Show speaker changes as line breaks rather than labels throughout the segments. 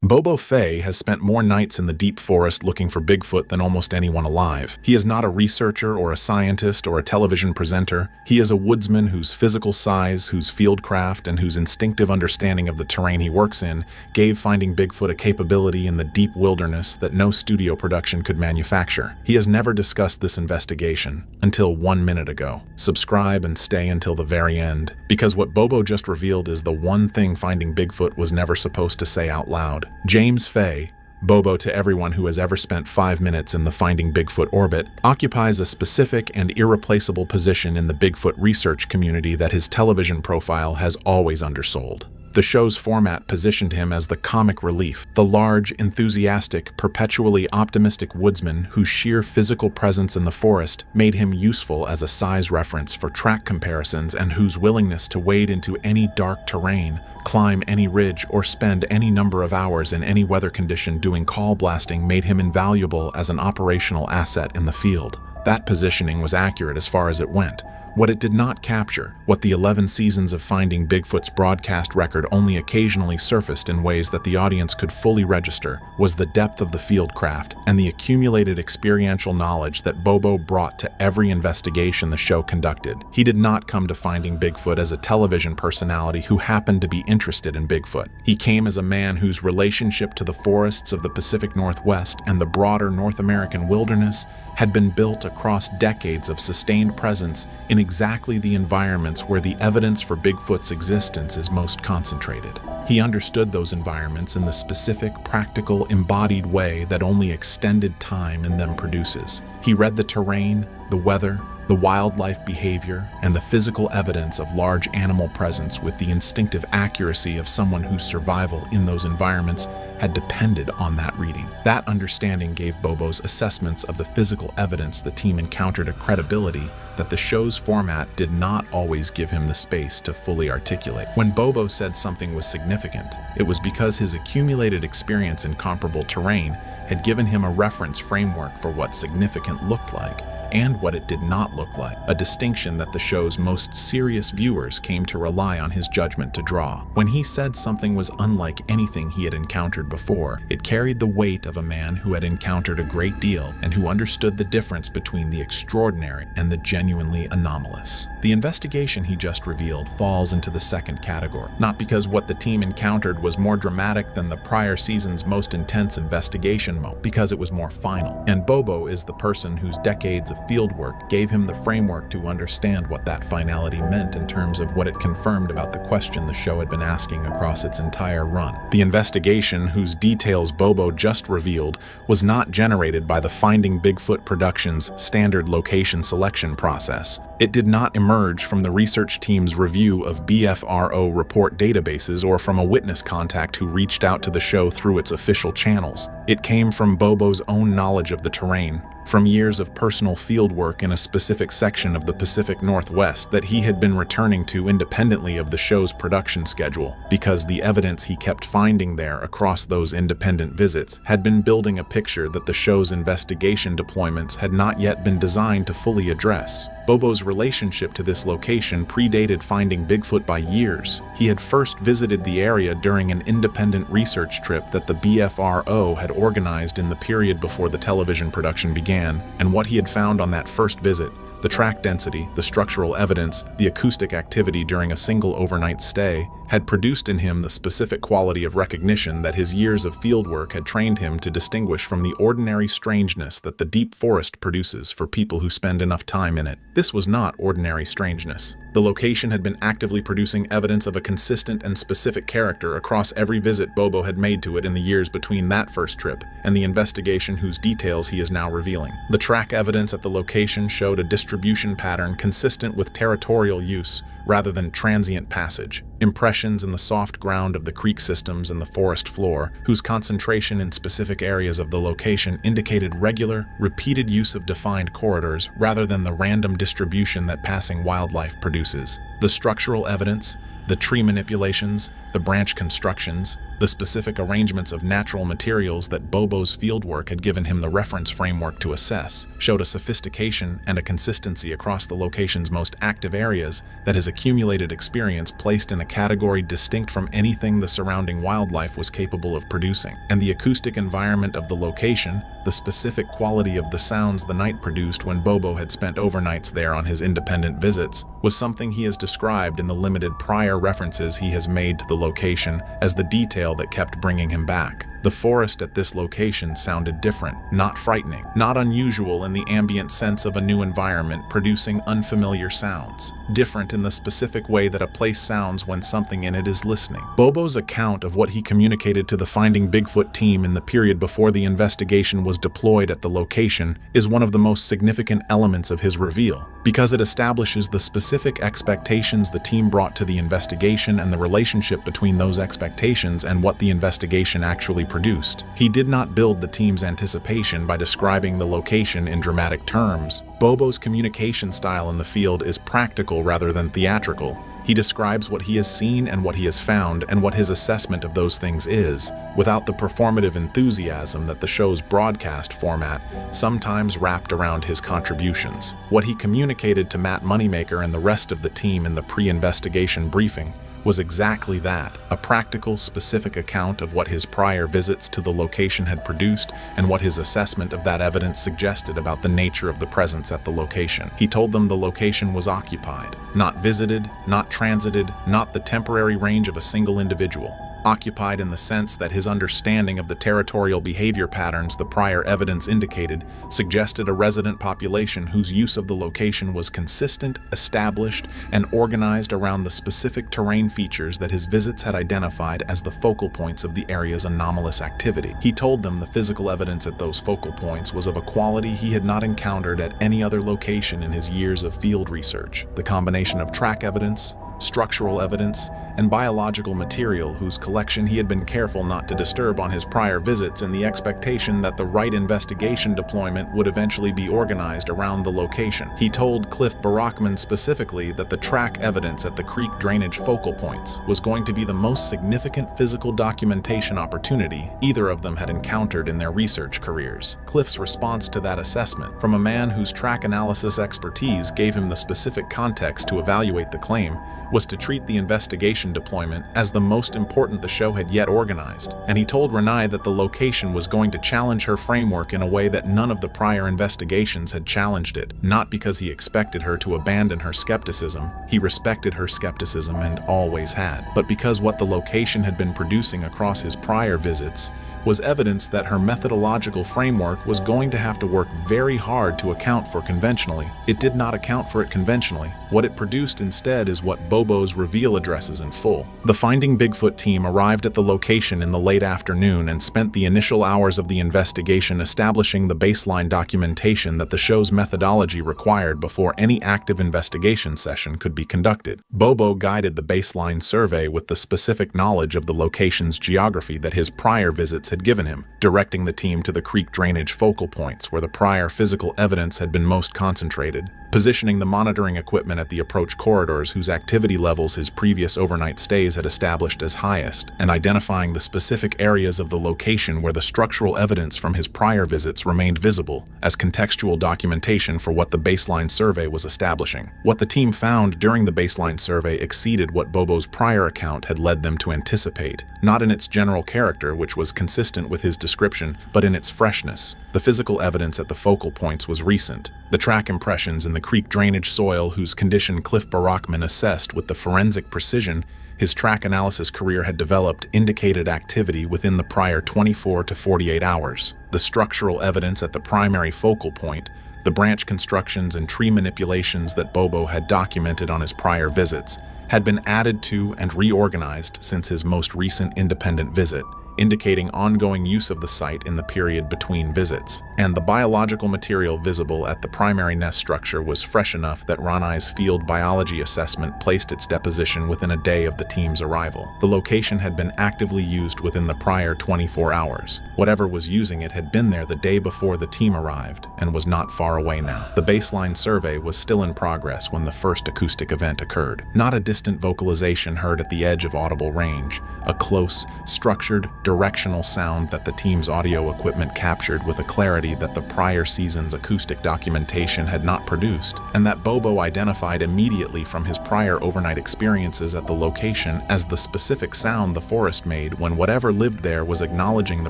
Bobo Fay has spent more nights in the deep forest looking for Bigfoot than almost anyone alive. He is not a researcher or a scientist or a television presenter. He is a woodsman whose physical size, whose fieldcraft, and whose instinctive understanding of the terrain he works in gave Finding Bigfoot a capability in the deep wilderness that no studio production could manufacture. He has never discussed this investigation until 1 minute ago. Subscribe and stay until the very end, because what Bobo just revealed is the one thing Finding Bigfoot was never supposed to say out loud. James Fay, Bobo to everyone who has ever spent 5 minutes in the Finding Bigfoot orbit, occupies a specific and irreplaceable position in the Bigfoot research community that his television profile has always undersold. The show's format positioned him as the comic relief, the large, enthusiastic, perpetually optimistic woodsman whose sheer physical presence in the forest made him useful as a size reference for track comparisons, and whose willingness to wade into any dark terrain, climb any ridge, or spend any number of hours in any weather condition doing call blasting made him invaluable as an operational asset in the field. That positioning was accurate as far as it went. What it did not capture, what the 11 seasons of Finding Bigfoot's broadcast record only occasionally surfaced in ways that the audience could fully register, was the depth of the fieldcraft and the accumulated experiential knowledge that Bobo brought to every investigation the show conducted. He did not come to Finding Bigfoot as a television personality who happened to be interested in Bigfoot. He came as a man whose relationship to the forests of the Pacific Northwest and the broader North American wilderness had been built across decades of sustained presence in exactly the environments where the evidence for Bigfoot's existence is most concentrated. He understood those environments in the specific, practical, embodied way that only extended time in them produces. He read the terrain, the weather, the wildlife behavior, and the physical evidence of large animal presence with the instinctive accuracy of someone whose survival in those environments had depended on that reading. That understanding gave Bobo's assessments of the physical evidence the team encountered a credibility that the show's format did not always give him the space to fully articulate. When Bobo said something was significant, it was because his accumulated experience in comparable terrain had given him a reference framework for what significant looked like and what it did not look like, a distinction that the show's most serious viewers came to rely on his judgment to draw. When he said something was unlike anything he had encountered before, it carried the weight of a man who had encountered a great deal and who understood the difference between the extraordinary and the genuinely anomalous. The investigation he just revealed falls into the second category, not because what the team encountered was more dramatic than the prior season's most intense investigation mode, because it was more final. And Bobo is the person whose decades of fieldwork gave him the framework to understand what that finality meant in terms of what it confirmed about the question the show had been asking across its entire run. The investigation, whose details Bobo just revealed, was not generated by the Finding Bigfoot Productions standard location selection process. It did not emerge from the research team's review of BFRO report databases or from a witness contact who reached out to the show through its official channels. It came from Bobo's own knowledge of the terrain, from years of personal fieldwork in a specific section of the Pacific Northwest that he had been returning to independently of the show's production schedule, because the evidence he kept finding there across those independent visits had been building a picture that the show's investigation deployments had not yet been designed to fully address. Bobo's relationship to this location predated Finding Bigfoot by years. He had first visited the area during an independent research trip that the BFRO had organized in the period before the television production began, and what he had found on that first visit, the track density, the structural evidence, the acoustic activity during a single overnight stay, had produced in him the specific quality of recognition that his years of fieldwork had trained him to distinguish from the ordinary strangeness that the deep forest produces for people who spend enough time in it. This was not ordinary strangeness. The location had been actively producing evidence of a consistent and specific character across every visit Bobo had made to it in the years between that first trip and the investigation whose details he is now revealing. The track evidence at the location showed a distribution pattern consistent with territorial use rather than transient passage, impressions in the soft ground of the creek systems and the forest floor, whose concentration in specific areas of the location indicated regular, repeated use of defined corridors rather than the random distribution that passing wildlife produces. The structural evidence, the tree manipulations, The branch constructions, the specific arrangements of natural materials that Bobo's fieldwork had given him the reference framework to assess, showed a sophistication and a consistency across the location's most active areas that his accumulated experience placed in a category distinct from anything the surrounding wildlife was capable of producing. And the acoustic environment of the location, the specific quality of the sounds the night produced when Bobo had spent overnights there on his independent visits, was something he has described in the limited prior references he has made to the location as the detail that kept bringing him back. The forest at this location sounded different, not frightening, not unusual in the ambient sense of a new environment producing unfamiliar sounds, different in the specific way that a place sounds when something in it is listening. Bobo's account of what he communicated to the Finding Bigfoot team in the period before the investigation was deployed at the location is one of the most significant elements of his reveal, because it establishes the specific expectations the team brought to the investigation and the relationship between those expectations and what the investigation actually produced. He did not build the team's anticipation by describing the location in dramatic terms. Bobo's communication style in the field is practical rather than theatrical. He describes what he has seen and what he has found and what his assessment of those things is, without the performative enthusiasm that the show's broadcast format sometimes wrapped around his contributions. What he communicated to Matt Moneymaker and the rest of the team in the pre-investigation briefing was exactly that, a practical, specific account of what his prior visits to the location had produced and what his assessment of that evidence suggested about the nature of the presence at the location. He told them the location was occupied, not visited, not transited, not the temporary range of a single individual. Occupied in the sense that his understanding of the territorial behavior patterns the prior evidence indicated suggested a resident population whose use of the location was consistent, established, and organized around the specific terrain features that his visits had identified as the focal points of the area's anomalous activity. He told them the physical evidence at those focal points was of a quality he had not encountered at any other location in his years of field research. The combination of track evidence, structural evidence, and biological material whose collection he had been careful not to disturb on his prior visits in the expectation that the right investigation deployment would eventually be organized around the location. He told Cliff Barackman specifically that the track evidence at the creek drainage focal points was going to be the most significant physical documentation opportunity either of them had encountered in their research careers. Cliff's response to that assessment, from a man whose track analysis expertise gave him the specific context to evaluate the claim, was to treat the investigation deployment as the most important the show had yet organized, and he told Renai that the location was going to challenge her framework in a way that none of the prior investigations had challenged it, not because he expected her to abandon her skepticism, he respected her skepticism and always had, but because what the location had been producing across his prior visits was evidence that her methodological framework was going to have to work very hard to account for conventionally. It did not account for it conventionally. What it produced instead is what Bobo's reveal addresses in full. The Finding Bigfoot team arrived at the location in the late afternoon and spent the initial hours of the investigation establishing the baseline documentation that the show's methodology required before any active investigation session could be conducted. Bobo guided the baseline survey with the specific knowledge of the location's geography that his prior visits had given him, directing the team to the creek drainage focal points where the prior physical evidence had been most concentrated, positioning the monitoring equipment at the approach corridors whose activity levels his previous overnight stays had established as highest, and identifying the specific areas of the location where the structural evidence from his prior visits remained visible as contextual documentation for what the baseline survey was establishing. What the team found during the baseline survey exceeded what Bobo's prior account had led them to anticipate, not in its general character, which was consistent with his description, but in its freshness. The physical evidence at the focal points was recent. The track impressions in the creek drainage soil whose condition Cliff Barackman assessed with the forensic precision his track analysis career had developed indicated activity within the prior 24 to 48 hours. The structural evidence at the primary focal point, the branch constructions and tree manipulations that Bobo had documented on his prior visits, had been added to and reorganized since his most recent independent visit, indicating ongoing use of the site in the period between visits. And the biological material visible at the primary nest structure was fresh enough that Ranai's field biology assessment placed its deposition within a day of the team's arrival. The location had been actively used within the prior 24 hours. Whatever was using it had been there the day before the team arrived and was not far away now. The baseline survey was still in progress when the first acoustic event occurred. Not a distant vocalization heard at the edge of audible range, a close, structured, directional sound that the team's audio equipment captured with a clarity that the prior season's acoustic documentation had not produced, and that Bobo identified immediately from his prior overnight experiences at the location as the specific sound the forest made when whatever lived there was acknowledging the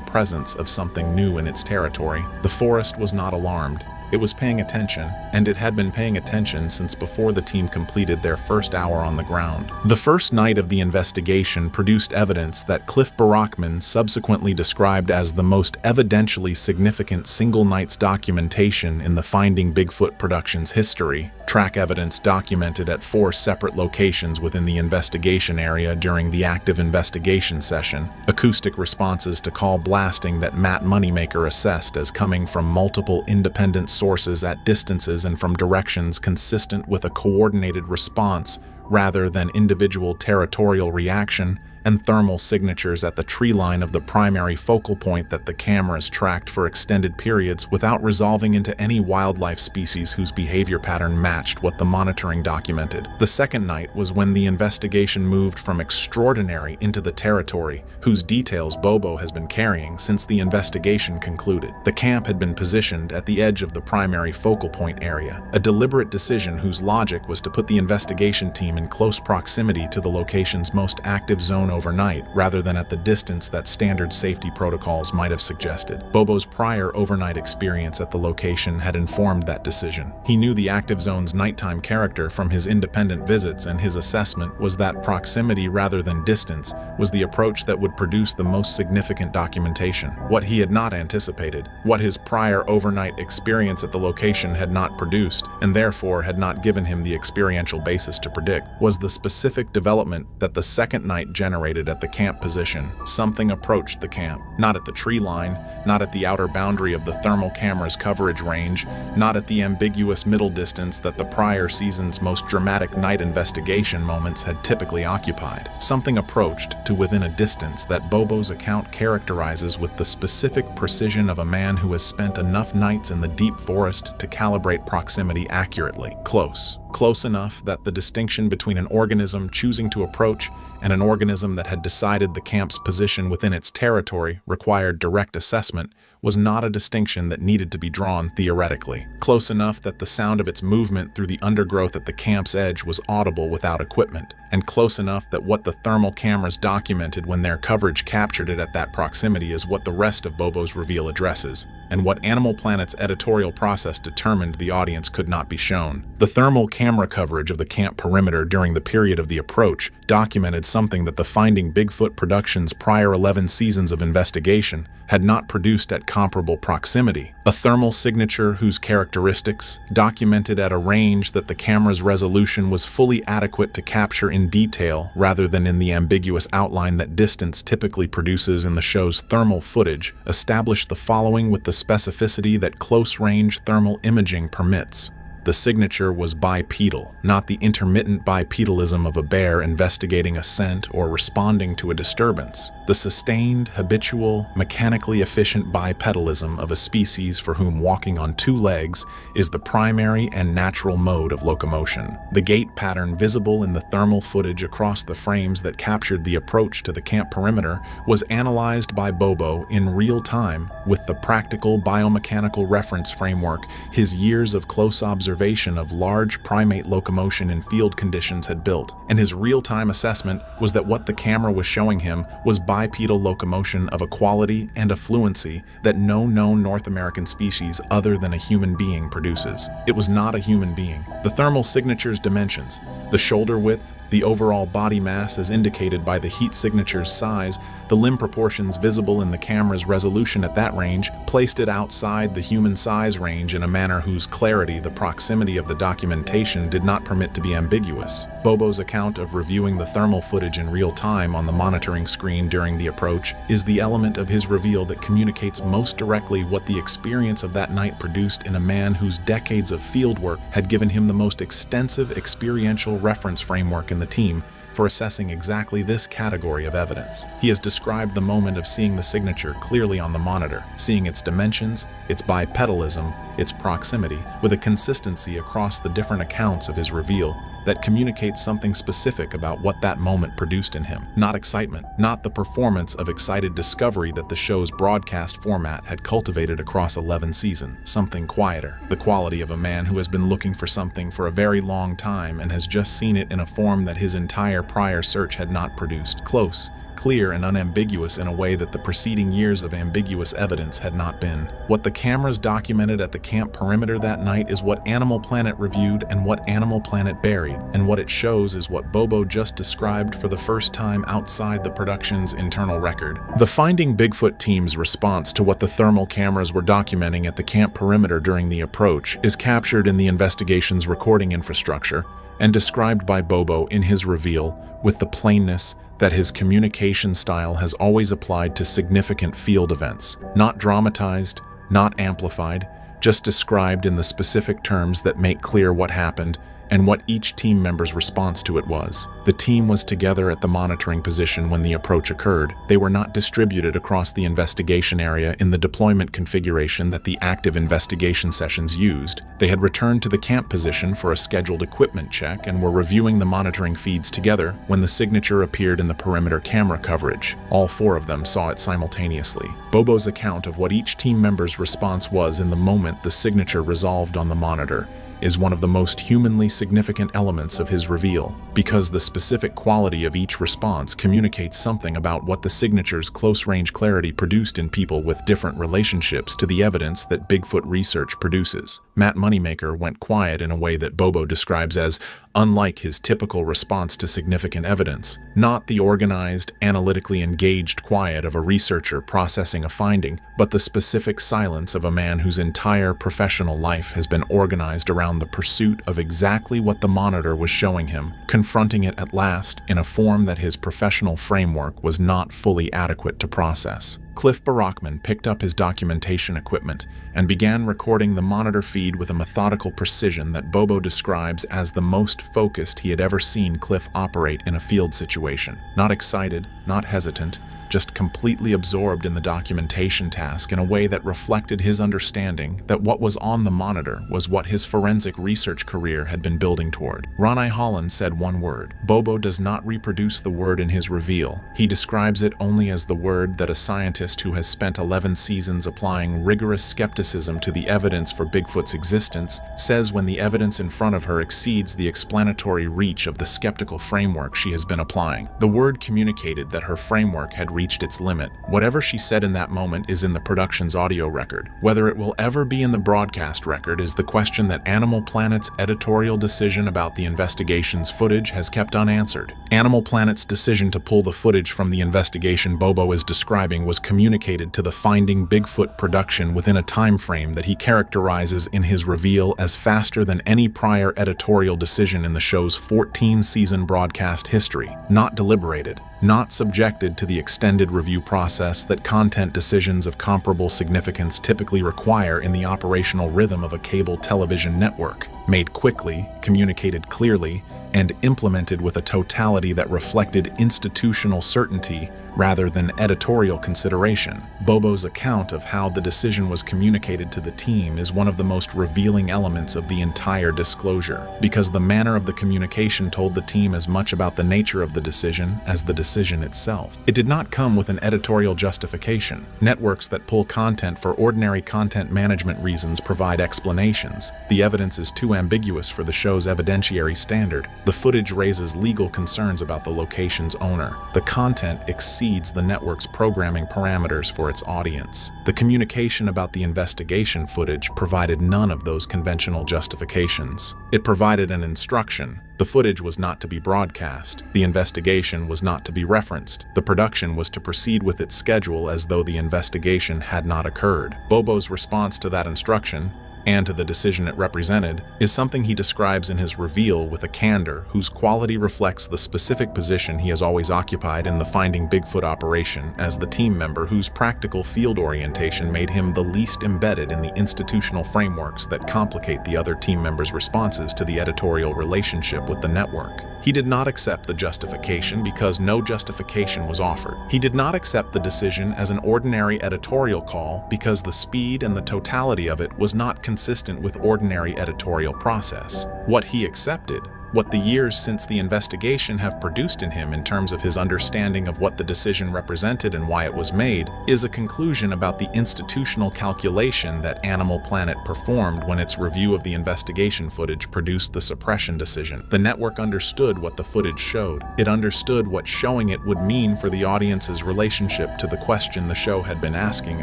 presence of something new in its territory. The forest was not alarmed. It was paying attention, and it had been paying attention since before the team completed their first hour on the ground. The first night of the investigation produced evidence that Cliff Barackman subsequently described as the most evidentially significant single night's documentation in the Finding Bigfoot production's history. Track evidence documented at 4 separate locations within the investigation area during the active investigation session. Acoustic responses to call blasting that Matt Moneymaker assessed as coming from multiple independent sources at distances and from directions consistent with a coordinated response rather than individual territorial reaction, and thermal signatures at the tree line of the primary focal point that the cameras tracked for extended periods without resolving into any wildlife species whose behavior pattern matched what the monitoring documented. The second night was when the investigation moved from extraordinary into the territory whose details Bobo has been carrying since the investigation concluded. The camp had been positioned at the edge of the primary focal point area, a deliberate decision whose logic was to put the investigation team in close proximity to the location's most active zone overnight, rather than at the distance that standard safety protocols might have suggested. Bobo's prior overnight experience at the location had informed that decision. He knew the active zone's nighttime character from his independent visits, and his assessment was that proximity rather than distance was the approach that would produce the most significant documentation. What he had not anticipated, what his prior overnight experience at the location had not produced, and therefore had not given him the experiential basis to predict, was the specific development that the second night generated at the camp position. Something approached the camp, not at the tree line, not at the outer boundary of the thermal camera's coverage range, not at the ambiguous middle distance that the prior season's most dramatic night investigation moments had typically occupied. Something approached to within a distance that Bobo's account characterizes with the specific precision of a man who has spent enough nights in the deep forest to calibrate proximity accurately. Close enough that the distinction between an organism choosing to approach and an organism that had decided the camp's position within its territory required direct assessment was not a distinction that needed to be drawn theoretically. Close enough that the sound of its movement through the undergrowth at the camp's edge was audible without equipment, and close enough that what the thermal cameras documented when their coverage captured it at that proximity is what the rest of Bobo's reveal addresses, and what Animal Planet's editorial process determined the audience could not be shown. The thermal camera coverage of the camp perimeter during the period of the approach documented something that the Finding Bigfoot production's prior 11 seasons of investigation had not produced at comparable proximity. A thermal signature whose characteristics, documented at a range that the camera's resolution was fully adequate to capture in detail rather than in the ambiguous outline that distance typically produces in the show's thermal footage, established the following with the specificity that close-range thermal imaging permits. The signature was bipedal, not the intermittent bipedalism of a bear investigating a scent or responding to a disturbance. The sustained, habitual, mechanically efficient bipedalism of a species for whom walking on 2 legs is the primary and natural mode of locomotion. The gait pattern visible in the thermal footage across the frames that captured the approach to the camp perimeter was analyzed by Bobo in real time with the practical biomechanical reference framework his years of close observation of large primate locomotion in field conditions had built, and his real-time assessment was that what the camera was showing him was bipedal locomotion of a quality and a fluency that no known North American species other than a human being produces. It was not a human being. The thermal signature's dimensions, the shoulder width, The overall body mass, as indicated by the heat signature's size, the limb proportions visible in the camera's resolution at that range, placed it outside the human size range in a manner whose clarity the proximity of the documentation did not permit to be ambiguous. Bobo's account of reviewing the thermal footage in real time on the monitoring screen during the approach is the element of his reveal that communicates most directly what the experience of that night produced in a man whose decades of fieldwork had given him the most extensive experiential reference framework in the team for assessing exactly this category of evidence. He has described the moment of seeing the signature clearly on the monitor, seeing its dimensions, its bipedalism, its proximity, with a consistency across the different accounts of his reveal that communicates something specific about what that moment produced in him. Not excitement, not the performance of excited discovery that the show's broadcast format had cultivated across 11 seasons. Something quieter, the quality of a man who has been looking for something for a very long time and has just seen it in a form that his entire prior search had not produced. Close, clear, and unambiguous in a way that the preceding years of ambiguous evidence had not been. What the cameras documented at the camp perimeter that night is what Animal Planet reviewed and what Animal Planet buried, and what it shows is what Bobo just described for the first time outside the production's internal record. The Finding Bigfoot team's response to what the thermal cameras were documenting at the camp perimeter during the approach is captured in the investigation's recording infrastructure and described by Bobo in his reveal with the plainness that his communication style has always applied to significant field events, not dramatized, not amplified, just described in the specific terms that make clear what happened and what each team member's response to it was. The team was together at the monitoring position when the approach occurred. They were not distributed across the investigation area in the deployment configuration that the active investigation sessions used. They had returned to the camp position for a scheduled equipment check and were reviewing the monitoring feeds together when the signature appeared in the perimeter camera coverage. All four of them saw it simultaneously. Bobo's account of what each team member's response was in the moment the signature resolved on the monitor is one of the most humanly significant elements of his reveal, because the specific quality of each response communicates something about what the signature's close-range clarity produced in people with different relationships to the evidence that Bigfoot research produces. Matt Moneymaker went quiet in a way that Bobo describes as unlike his typical response to significant evidence, not the organized, analytically engaged quiet of a researcher processing a finding, but the specific silence of a man whose entire professional life has been organized around the pursuit of exactly what the monitor was showing him, confronting it at last in a form that his professional framework was not fully adequate to process. Cliff Barackman picked up his documentation equipment and began recording the monitor feed with a methodical precision that Bobo describes as the most focused he had ever seen Cliff operate in a field situation. Not excited, not hesitant, just completely absorbed in the documentation task in a way that reflected his understanding that what was on the monitor was what his forensic research career had been building toward. Ronnie Holland said one word. Bobo does not reproduce the word in his reveal. He describes it only as the word that a scientist who has spent 11 seasons applying rigorous skepticism to the evidence for Bigfoot's existence says when the evidence in front of her exceeds the explanatory reach of the skeptical framework she has been applying. The word communicated that her framework had reached its limit. Whatever she said in that moment is in the production's audio record. Whether it will ever be in the broadcast record is the question that Animal Planet's editorial decision about the investigation's footage has kept unanswered. Animal Planet's decision to pull the footage from the investigation Bobo is describing was communicated to the Finding Bigfoot production within a time frame that he characterizes in his reveal as faster than any prior editorial decision in the show's 14-season broadcast history. Not deliberated, not subjected to the extended review process that content decisions of comparable significance typically require in the operational rhythm of a cable television network. Made quickly, communicated clearly, and implemented with a totality that reflected institutional certainty rather than editorial consideration. Bobo's account of how the decision was communicated to the team is one of the most revealing elements of the entire disclosure, because the manner of the communication told the team as much about the nature of the decision as the decision itself. It did not come with an editorial justification. Networks that pull content for ordinary content management reasons provide explanations. The evidence is too ambiguous for the show's evidentiary standard. The footage raises legal concerns about the location's owner. The content exceeds exceeds the network's programming parameters for its audience. The communication about the investigation footage provided none of those conventional justifications. It provided an instruction. The footage was not to be broadcast. The investigation was not to be referenced. The production was to proceed with its schedule as though the investigation had not occurred. Bobo's response to that instruction, and to the decision it represented, is something he describes in his reveal with a candor whose quality reflects the specific position he has always occupied in the Finding Bigfoot operation as the team member whose practical field orientation made him the least embedded in the institutional frameworks that complicate the other team members' responses to the editorial relationship with the network. He did not accept the justification because no justification was offered. He did not accept the decision as an ordinary editorial call because the speed and the totality of it was not consistent with ordinary editorial process. What he accepted, what the years since the investigation have produced in him in terms of his understanding of what the decision represented and why it was made, is a conclusion about the institutional calculation that Animal Planet performed when its review of the investigation footage produced the suppression decision. The network understood what the footage showed. It understood what showing it would mean for the audience's relationship to the question the show had been asking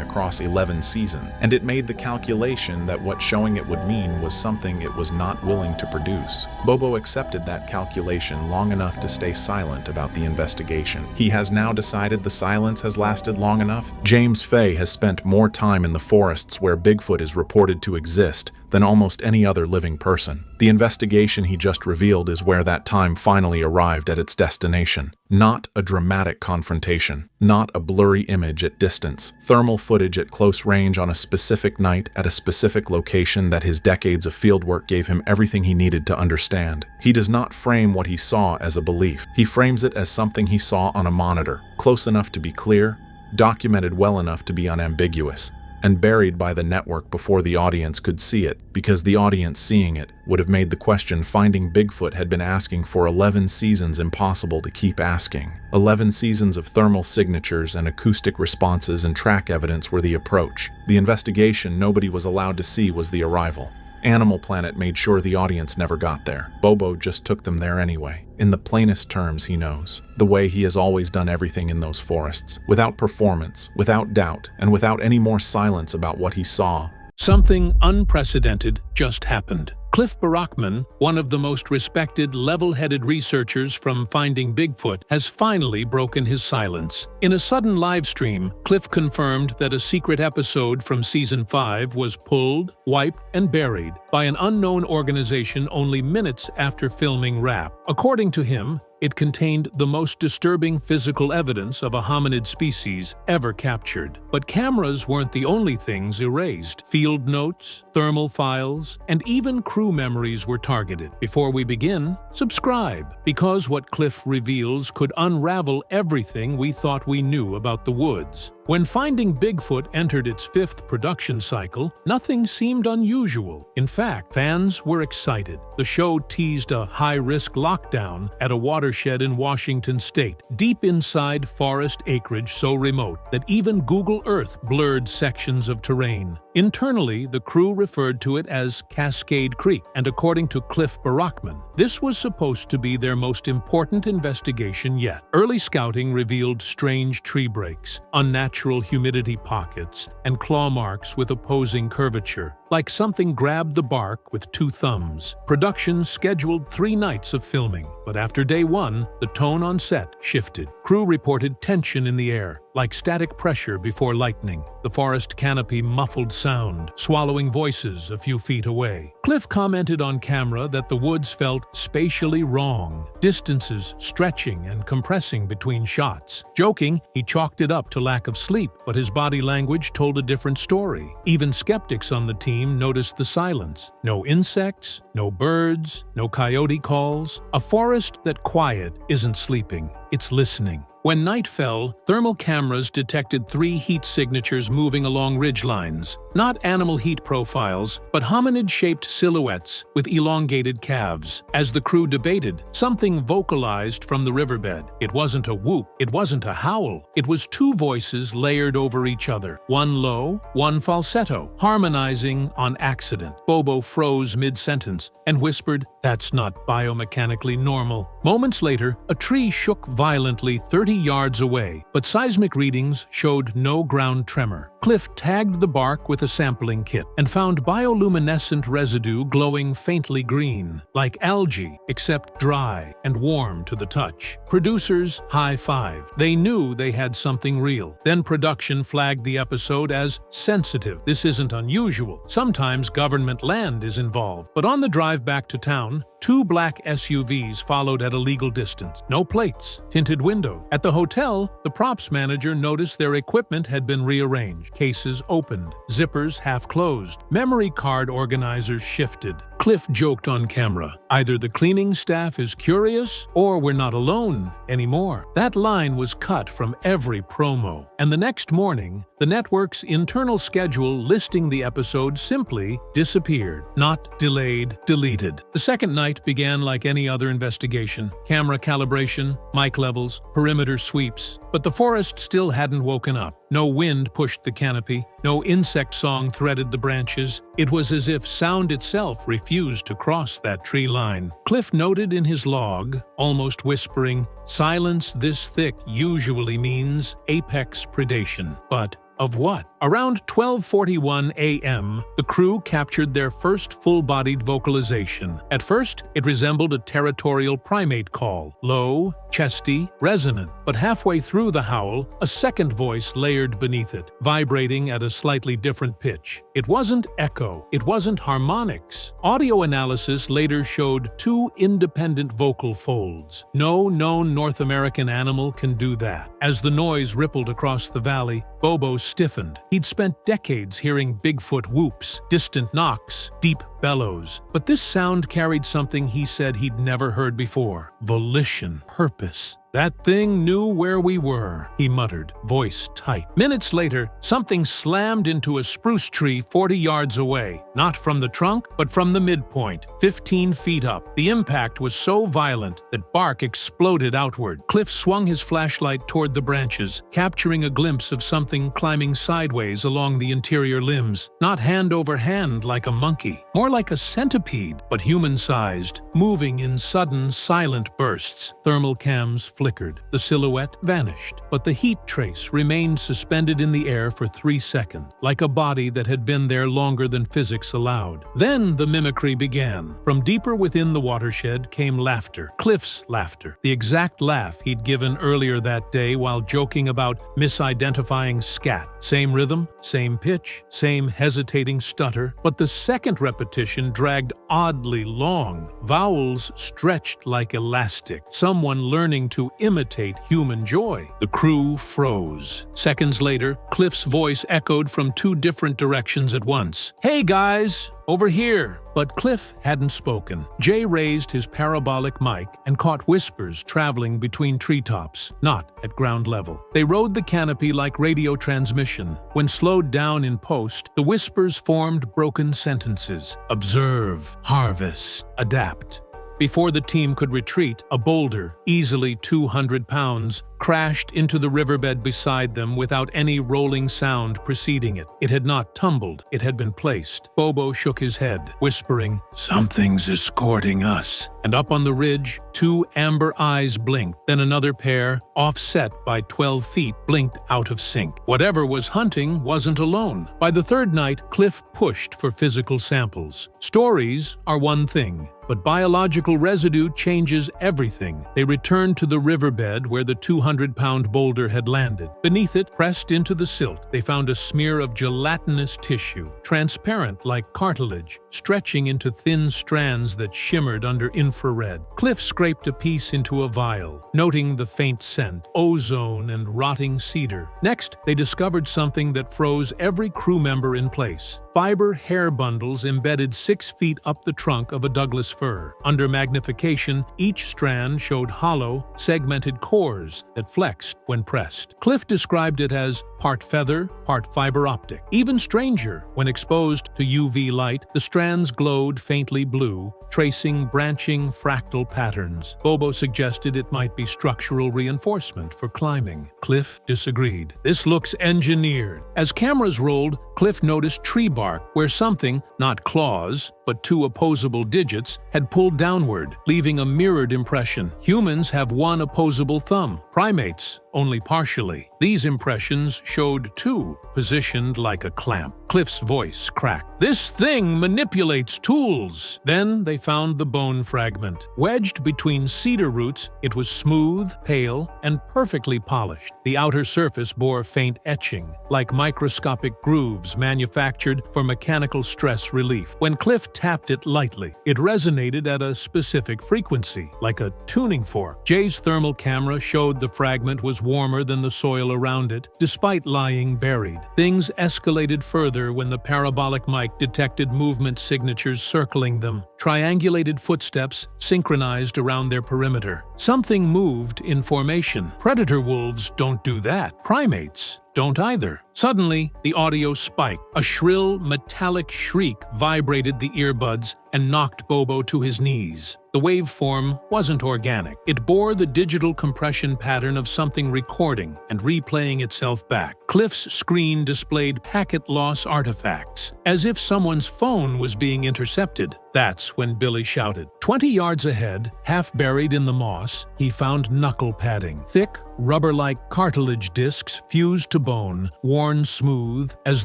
across 11 seasons, and it made the calculation that what showing it would mean was something it was not willing to produce. Bobo accepted that calculation long enough to stay silent about the investigation. He has now decided the silence has lasted long enough. James Fay has spent more time in the forests where Bigfoot is reported to exist than almost any other living person. The investigation he just revealed is where that time finally arrived at its destination. Not a dramatic confrontation, not a blurry image at distance, thermal footage at close range on a specific night at a specific location that his decades of fieldwork gave him everything he needed to understand. He does not frame what he saw as a belief. He frames it as something he saw on a monitor, close enough to be clear, documented well enough to be unambiguous, and buried by the network before the audience could see it, because the audience seeing it would have made the question Finding Bigfoot had been asking for 11 seasons impossible to keep asking. 11 seasons of thermal signatures and acoustic responses and track evidence were the approach. The investigation nobody was allowed to see was the arrival. Animal Planet made sure the audience never got there. Bobo just took them there anyway, in the plainest terms he knows, the way he has always done everything in those forests, without performance, without doubt, and without any more silence about what he saw.
Something unprecedented just happened. Cliff Barackman, one of the most respected, level-headed researchers from Finding Bigfoot, has finally broken his silence. In a sudden live stream, Cliff confirmed that a secret episode from Season 5 was pulled, wiped, and buried by an unknown organization only minutes after filming wrapped. According to him, it contained the most disturbing physical evidence of a hominid species ever captured. But cameras weren't the only things erased. Field notes, thermal files, and even crew memories were targeted. Before we begin, subscribe, because what Cliff reveals could unravel everything we thought we knew about the woods. When Finding Bigfoot entered its 5th production cycle, nothing seemed unusual. In fact, fans were excited. The show teased a high-risk lockdown at a watershed in Washington state, deep inside forest acreage so remote that even Google Earth blurred sections of terrain. Internally, the crew referred to it as Cascade Creek, and according to Cliff Barackman, this was supposed to be their most important investigation yet. Early scouting revealed strange tree breaks, unnatural humidity pockets, and claw marks with opposing curvature, like something grabbed the bark with 2 thumbs. Production scheduled 3 nights of filming, but after day 1, the tone on set shifted. Crew reported tension in the air, like static pressure before lightning. The forest canopy muffled sound, swallowing voices a few feet away. Cliff commented on camera that the woods felt spatially wrong, distances stretching and compressing between shots. Joking, he chalked it up to lack of sleep, but his body language told a different story. Even skeptics on the team noticed the silence. No insects, no birds, no coyote calls. A forest that quiet isn't sleeping, it's listening. When night fell, thermal cameras detected 3 heat signatures moving along ridgelines. Not animal heat profiles, but hominid-shaped silhouettes with elongated calves. As the crew debated, something vocalized from the riverbed. It wasn't a whoop, it wasn't a howl. It was 2 voices layered over each other, one low, one falsetto, harmonizing on accident. Bobo froze mid-sentence and whispered, That's not biomechanically normal. Moments later, a tree shook violently 30 yards away, but seismic readings showed no ground tremor. Cliff tagged the bark with a sampling kit and found bioluminescent residue glowing faintly green, like algae, except dry and warm to the touch. Producers high-fived. They knew they had something real. Then production flagged the episode as sensitive. This isn't unusual. Sometimes government land is involved. But on the drive back to town, 2 black SUVs followed at a legal distance. No plates, tinted window. At the hotel, the props manager noticed their equipment had been rearranged. Cases opened, zippers half closed. Memory card organizers shifted. Cliff joked on camera, either the cleaning staff is curious or we're not alone anymore. That line was cut from every promo. And the next morning, the network's internal schedule listing the episode simply disappeared. Not delayed, deleted. The second night began like any other investigation. Camera calibration, mic levels, perimeter sweeps. But the forest still hadn't woken up. No wind pushed the canopy. No insect song threaded the branches. It was as if sound itself refused to cross that tree line. Cliff noted in his log, almost whispering, "Silence this thick usually means apex predation." But of what? Around 12:41 a.m., the crew captured their first full-bodied vocalization. At first, it resembled a territorial primate call, low, chesty, resonant. But halfway through the howl, a second voice layered beneath it, vibrating at a slightly different pitch. It wasn't echo, it wasn't harmonics. Audio analysis later showed 2 independent vocal folds. No known North American animal can do that. As the noise rippled across the valley, Bobo stiffened. He'd spent decades hearing Bigfoot whoops, distant knocks, deep bellows. But this sound carried something he said he'd never heard before. Volition, purpose. "That thing knew where we were," he muttered, voice tight. Minutes later, something slammed into a spruce tree 40 yards away. Not from the trunk, but from the midpoint, 15 feet up. The impact was so violent that bark exploded outward. Cliff swung his flashlight toward the branches, capturing a glimpse of something climbing sideways along the interior limbs. Not hand over hand like a monkey, more like a centipede, but human-sized, moving in sudden, silent bursts. Thermal cams flickered. The silhouette vanished, but the heat trace remained suspended in the air for 3 seconds, like a body that had been there longer than physics allowed. Then the mimicry began. From deeper within the watershed came laughter. Cliff's laughter. The exact laugh he'd given earlier that day while joking about misidentifying scat. Same rhythm, same pitch, same hesitating stutter, but the second repetition dragged oddly long. Vowels stretched like elastic. Someone learning to imitate human joy. The crew froze. Seconds later, Cliff's voice echoed from 2 different directions at once. "Hey guys, over here!" But Cliff hadn't spoken. Jay raised his parabolic mic and caught whispers traveling between treetops, not at ground level. They rode the canopy like radio transmission. When slowed down in post, the whispers formed broken sentences. Observe, harvest, adapt. Before the team could retreat, a boulder, easily 200 pounds, crashed into the riverbed beside them without any rolling sound preceding it. It had not tumbled, it had been placed. Bobo shook his head, whispering, "Something's escorting us." And up on the ridge, 2 amber eyes blinked. Then another pair, offset by 12 feet, blinked out of sync. Whatever was hunting wasn't alone. By the third night, Cliff pushed for physical samples. Stories are one thing, but biological residue changes everything. They returned to the riverbed where the 200-pound boulder had landed. Beneath it, pressed into the silt, they found a smear of gelatinous tissue, transparent like cartilage, stretching into thin strands that shimmered under infrared. Cliff scraped a piece into a vial, noting the faint scent, ozone and rotting cedar. Next, they discovered something that froze every crew member in place. Fiber hair bundles embedded 6 feet up the trunk of a Douglas fir. Under magnification, each strand showed hollow, segmented cores that flexed when pressed. Cliff described it as part feather, part fiber optic. Even stranger, when exposed to UV light, the strands glowed faintly blue, tracing branching fractal patterns. Bobo suggested it might be structural reinforcement for climbing. Cliff disagreed. This looks engineered. As cameras rolled, Cliff noticed tree bark where something, not claws, but two opposable digits, had pulled downward, leaving a mirrored impression. Humans have one opposable thumb. Primates only partially. These impressions showed two, positioned like a clamp. Cliff's voice cracked. "This thing manipulates tools!" Then they found the bone fragment. Wedged between cedar roots, it was smooth, pale, and perfectly polished. The outer surface bore faint etching, like microscopic grooves manufactured for mechanical stress relief. When Cliff tapped it lightly, it resonated at a specific frequency, like a tuning fork. Jay's thermal camera showed the fragment was warmer than the soil around it, despite lying buried. Things escalated further when the parabolic mic detected movement signatures circling them, triangulated footsteps synchronized around their perimeter. Something moved in formation. Predator wolves don't do that. Primates don't either. Suddenly, the audio spiked. A shrill, metallic shriek vibrated the earbuds and knocked Bobo to his knees. The waveform wasn't organic. It bore the digital compression pattern of something recording and replaying itself back. Cliff's screen displayed packet loss artifacts, as if someone's phone was being intercepted. That's when Billy shouted. 20 yards ahead, half buried in the moss, he found knuckle padding. Thick, rubber-like cartilage discs fused to bone, worn smooth, as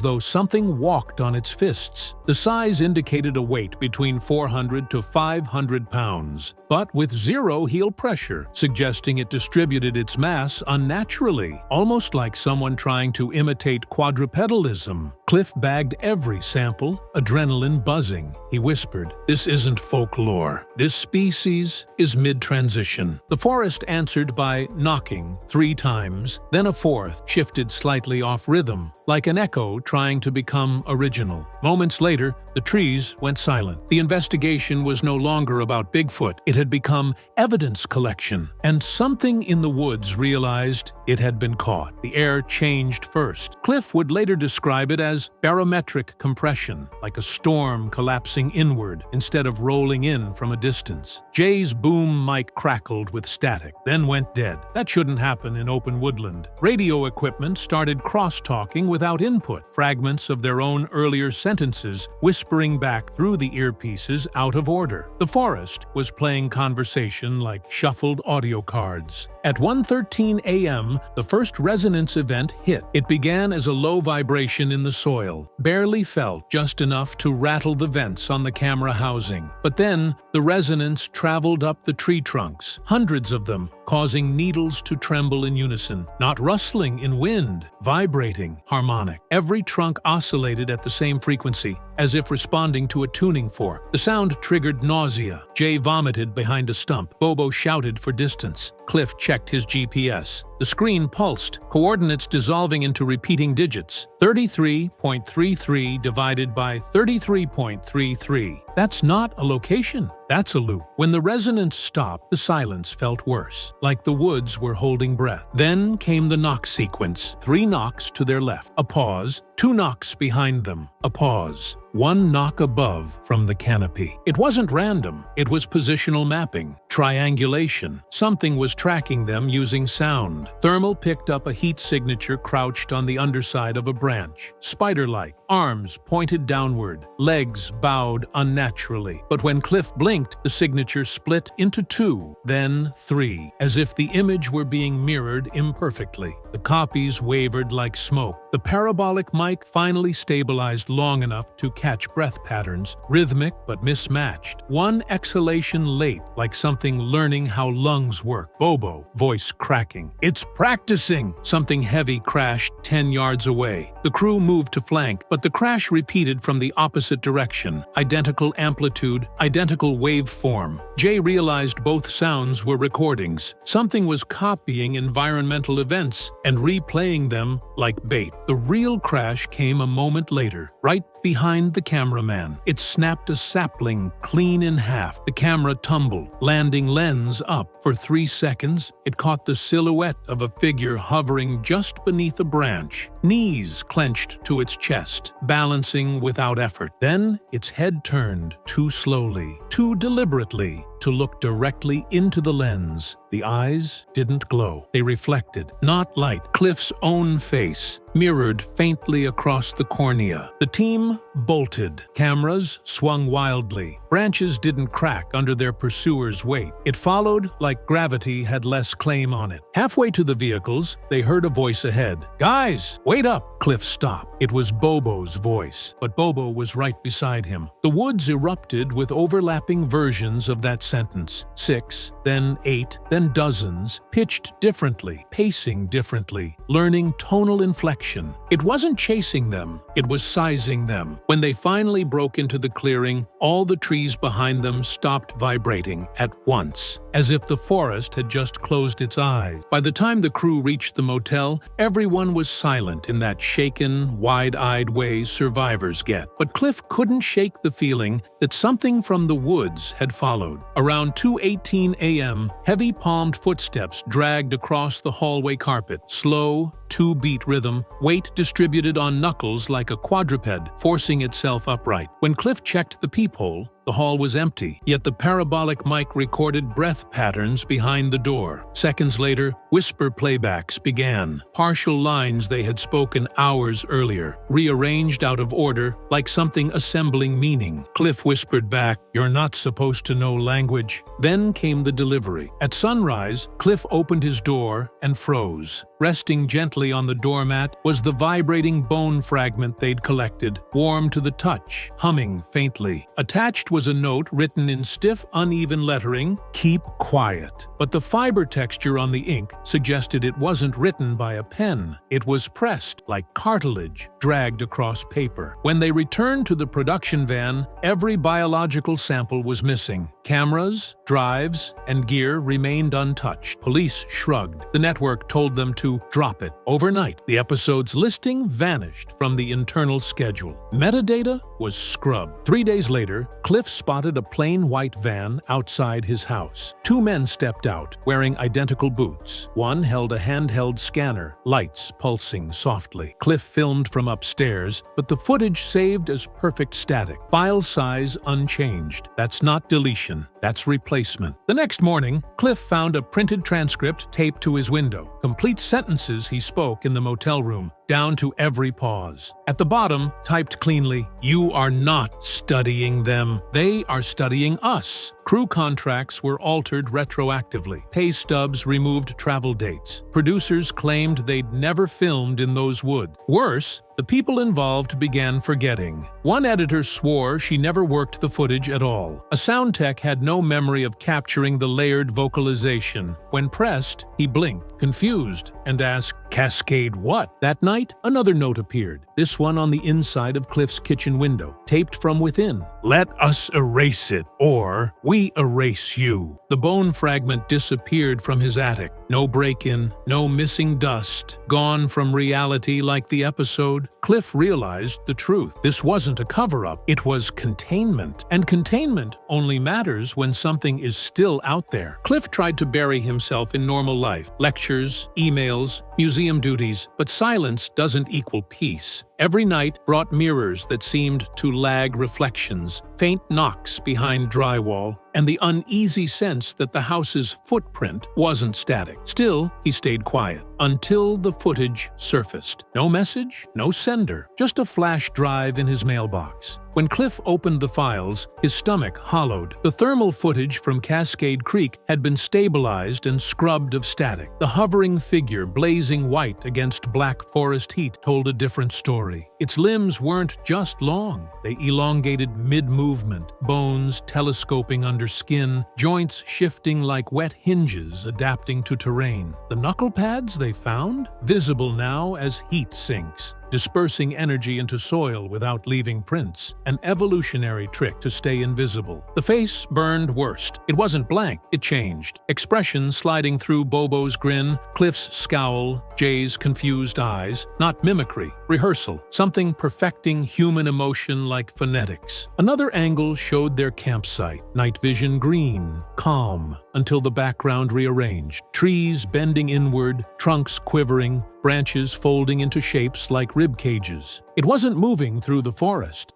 though something walked on its fists. The size indicated a weight between 400 to 500 pounds, but with zero heel pressure, suggesting it distributed its mass unnaturally, almost like someone trying to imitate quadrupedalism. Cliff bagged every sample, adrenaline buzzing. He whispered, "This isn't folklore. This species is mid-transition." The forest answered by knocking 3 times, then a fourth, shifted slightly off rhythm, like an echo trying to become original. Moments later, the trees went silent. The investigation was no longer about Bigfoot. It had become evidence collection, and something in the woods realized it had been caught. The air changed first. Cliff would later describe it as barometric compression, like a storm collapsing inward instead of rolling in from a distance. Jay's boom mic crackled with static, then went dead. That shouldn't happen in open woodland. Radio equipment started cross-talking without input, fragments of their own earlier sentences whispering back through the earpieces out of order. The forest was playing conversation like shuffled audio cards. At 1:13 a.m., the first resonance event hit. It began as a low vibration in the soil, barely felt, just enough to rattle the vents on the camera housing. But then, the resonance traveled up the tree trunks, hundreds of them, causing needles to tremble in unison, not rustling in wind, vibrating, harmonic. Every trunk oscillated at the same frequency, as if responding to a tuning fork. The sound triggered nausea. Jay vomited behind a stump. Bobo shouted for distance. Cliff checked his GPS. The screen pulsed, coordinates dissolving into repeating digits. 33.33 divided by 33.33. That's not a location. That's a loop. When the resonance stopped, the silence felt worse, like the woods were holding breath. Then came the knock sequence. 3 knocks to their left. A pause. 2 knocks behind them. A pause. 1 knock above from the canopy. It wasn't random. It was positional mapping, triangulation. Something was tracking them using sound. Thermal picked up a heat signature crouched on the underside of a branch. Spider-like, arms pointed downward, legs bowed unnaturally. But when Cliff blinked, the signature split into 2, then 3, as if the image were being mirrored imperfectly. The copies wavered like smoke. The parabolic mic finally stabilized long enough to catch breath patterns, rhythmic but mismatched. 1 exhalation late, like something learning how lungs work. Bobo, voice cracking. "It's practicing!" Something heavy crashed 10 yards away. The crew moved to flank, but the crash repeated from the opposite direction. Identical amplitude, identical waveform. Jay realized both sounds were recordings. Something was copying environmental events and replaying them like bait. The real crash flash came a moment later, right behind the cameraman. It snapped a sapling clean in half. The camera tumbled, landing lens up. For 3 seconds, it caught the silhouette of a figure hovering just beneath a branch, knees clenched to its chest, balancing without effort. Then its head turned, too slowly, too deliberately, to look directly into the lens. The eyes didn't glow. They reflected, not light, Cliff's own face, mirrored faintly across the cornea. The team bolted. Cameras swung wildly. Branches didn't crack under their pursuer's weight. It followed like gravity had less claim on it. Halfway to the vehicles, they heard a voice ahead. "Guys, wait up!" Cliff stopped. It was Bobo's voice, but Bobo was right beside him. The woods erupted with overlapping versions of that sentence. 6, then 8, then dozens, pitched differently, pacing differently, learning tonal inflection. It wasn't chasing them, it was sizing them. When they finally broke into the clearing, all the trees behind them stopped vibrating at once, as if the forest had just closed its eyes. By the time the crew reached the motel, everyone was silent in that shaken, wide-eyed way survivors get. But Cliff couldn't shake the feeling that something from the woods had followed. Around 2:18 a.m., heavy palmed footsteps dragged across the hallway carpet, slow, 2-beat rhythm, weight distributed on knuckles like a quadruped, forcing itself upright. When Cliff checked the peephole, the hall was empty, yet the parabolic mic recorded breath patterns behind the door. Seconds later, whisper playbacks began, partial lines they had spoken hours earlier, rearranged out of order like something assembling meaning. Cliff whispered back, "You're not supposed to know language." Then came the delivery. At sunrise, Cliff opened his door and froze. Resting gently on the doormat was the vibrating bone fragment they'd collected, warm to the touch, humming faintly. Attached was a note written in stiff, uneven lettering, "Keep quiet." But the fiber texture on the ink suggested it wasn't written by a pen. It was pressed, like cartilage, dragged across paper. When they returned to the production van, every biological sample was missing. Cameras, drives, and gear remained untouched. Police shrugged. The network told them to drop it. Overnight, the episode's listing vanished from the internal schedule. Metadata was scrubbed. 3 days later, Cliff spotted a plain white van outside his house. 2 men stepped out, wearing identical boots. One held a handheld scanner, lights pulsing softly. Cliff filmed from upstairs, but the footage saved as perfect static. File size unchanged. That's not deletion, that's replacement. The next morning, Cliff found a printed transcript taped to his window. Complete sentences he spoke in the motel room, down to every pause. At the bottom, typed cleanly, "You are not studying them. They are studying us." Crew contracts were altered retroactively. Pay stubs removed travel dates. Producers claimed they'd never filmed in those woods. Worse, the people involved began forgetting. One editor swore she never worked the footage at all. A sound tech had no memory of capturing the layered vocalization. When pressed, he blinked, confused, and asked, "Cascade what?" That night, another note appeared, this one on the inside of Cliff's kitchen window, taped from within. "Let us erase it, or we erase you." The bone fragment disappeared from his attic. No break-in, no missing dust, gone from reality like the episode. Cliff realized the truth. This wasn't a cover-up, it was containment. And containment only matters when something is still out there. Cliff tried to bury himself in normal life, lectures, emails, museum duties, but silence doesn't equal peace. Every night brought mirrors that seemed to lag reflections, faint knocks behind drywall, and the uneasy sense that the house's footprint wasn't static. Still, he stayed quiet, until the footage surfaced. No message, no sender, just a flash drive in his mailbox. When Cliff opened the files, his stomach hollowed. The thermal footage from Cascade Creek had been stabilized and scrubbed of static. The hovering figure, blazing white against black forest heat, told a different story. Its limbs weren't just long. They elongated mid-movement, bones telescoping under skin, joints shifting like wet hinges adapting to terrain. The knuckle pads they found? Visible now as heat sinks, dispersing energy into soil without leaving prints, an evolutionary trick to stay invisible. The face burned worst. It wasn't blank, it changed. Expression sliding through Bobo's grin, Cliff's scowl, Jay's confused eyes. Not mimicry, rehearsal, something perfecting human emotion like phonetics. Another angle showed their campsite, night vision green, calm, until the background rearranged. Trees bending inward, trunks quivering, branches folding into shapes like rib cages. It wasn't moving through the forest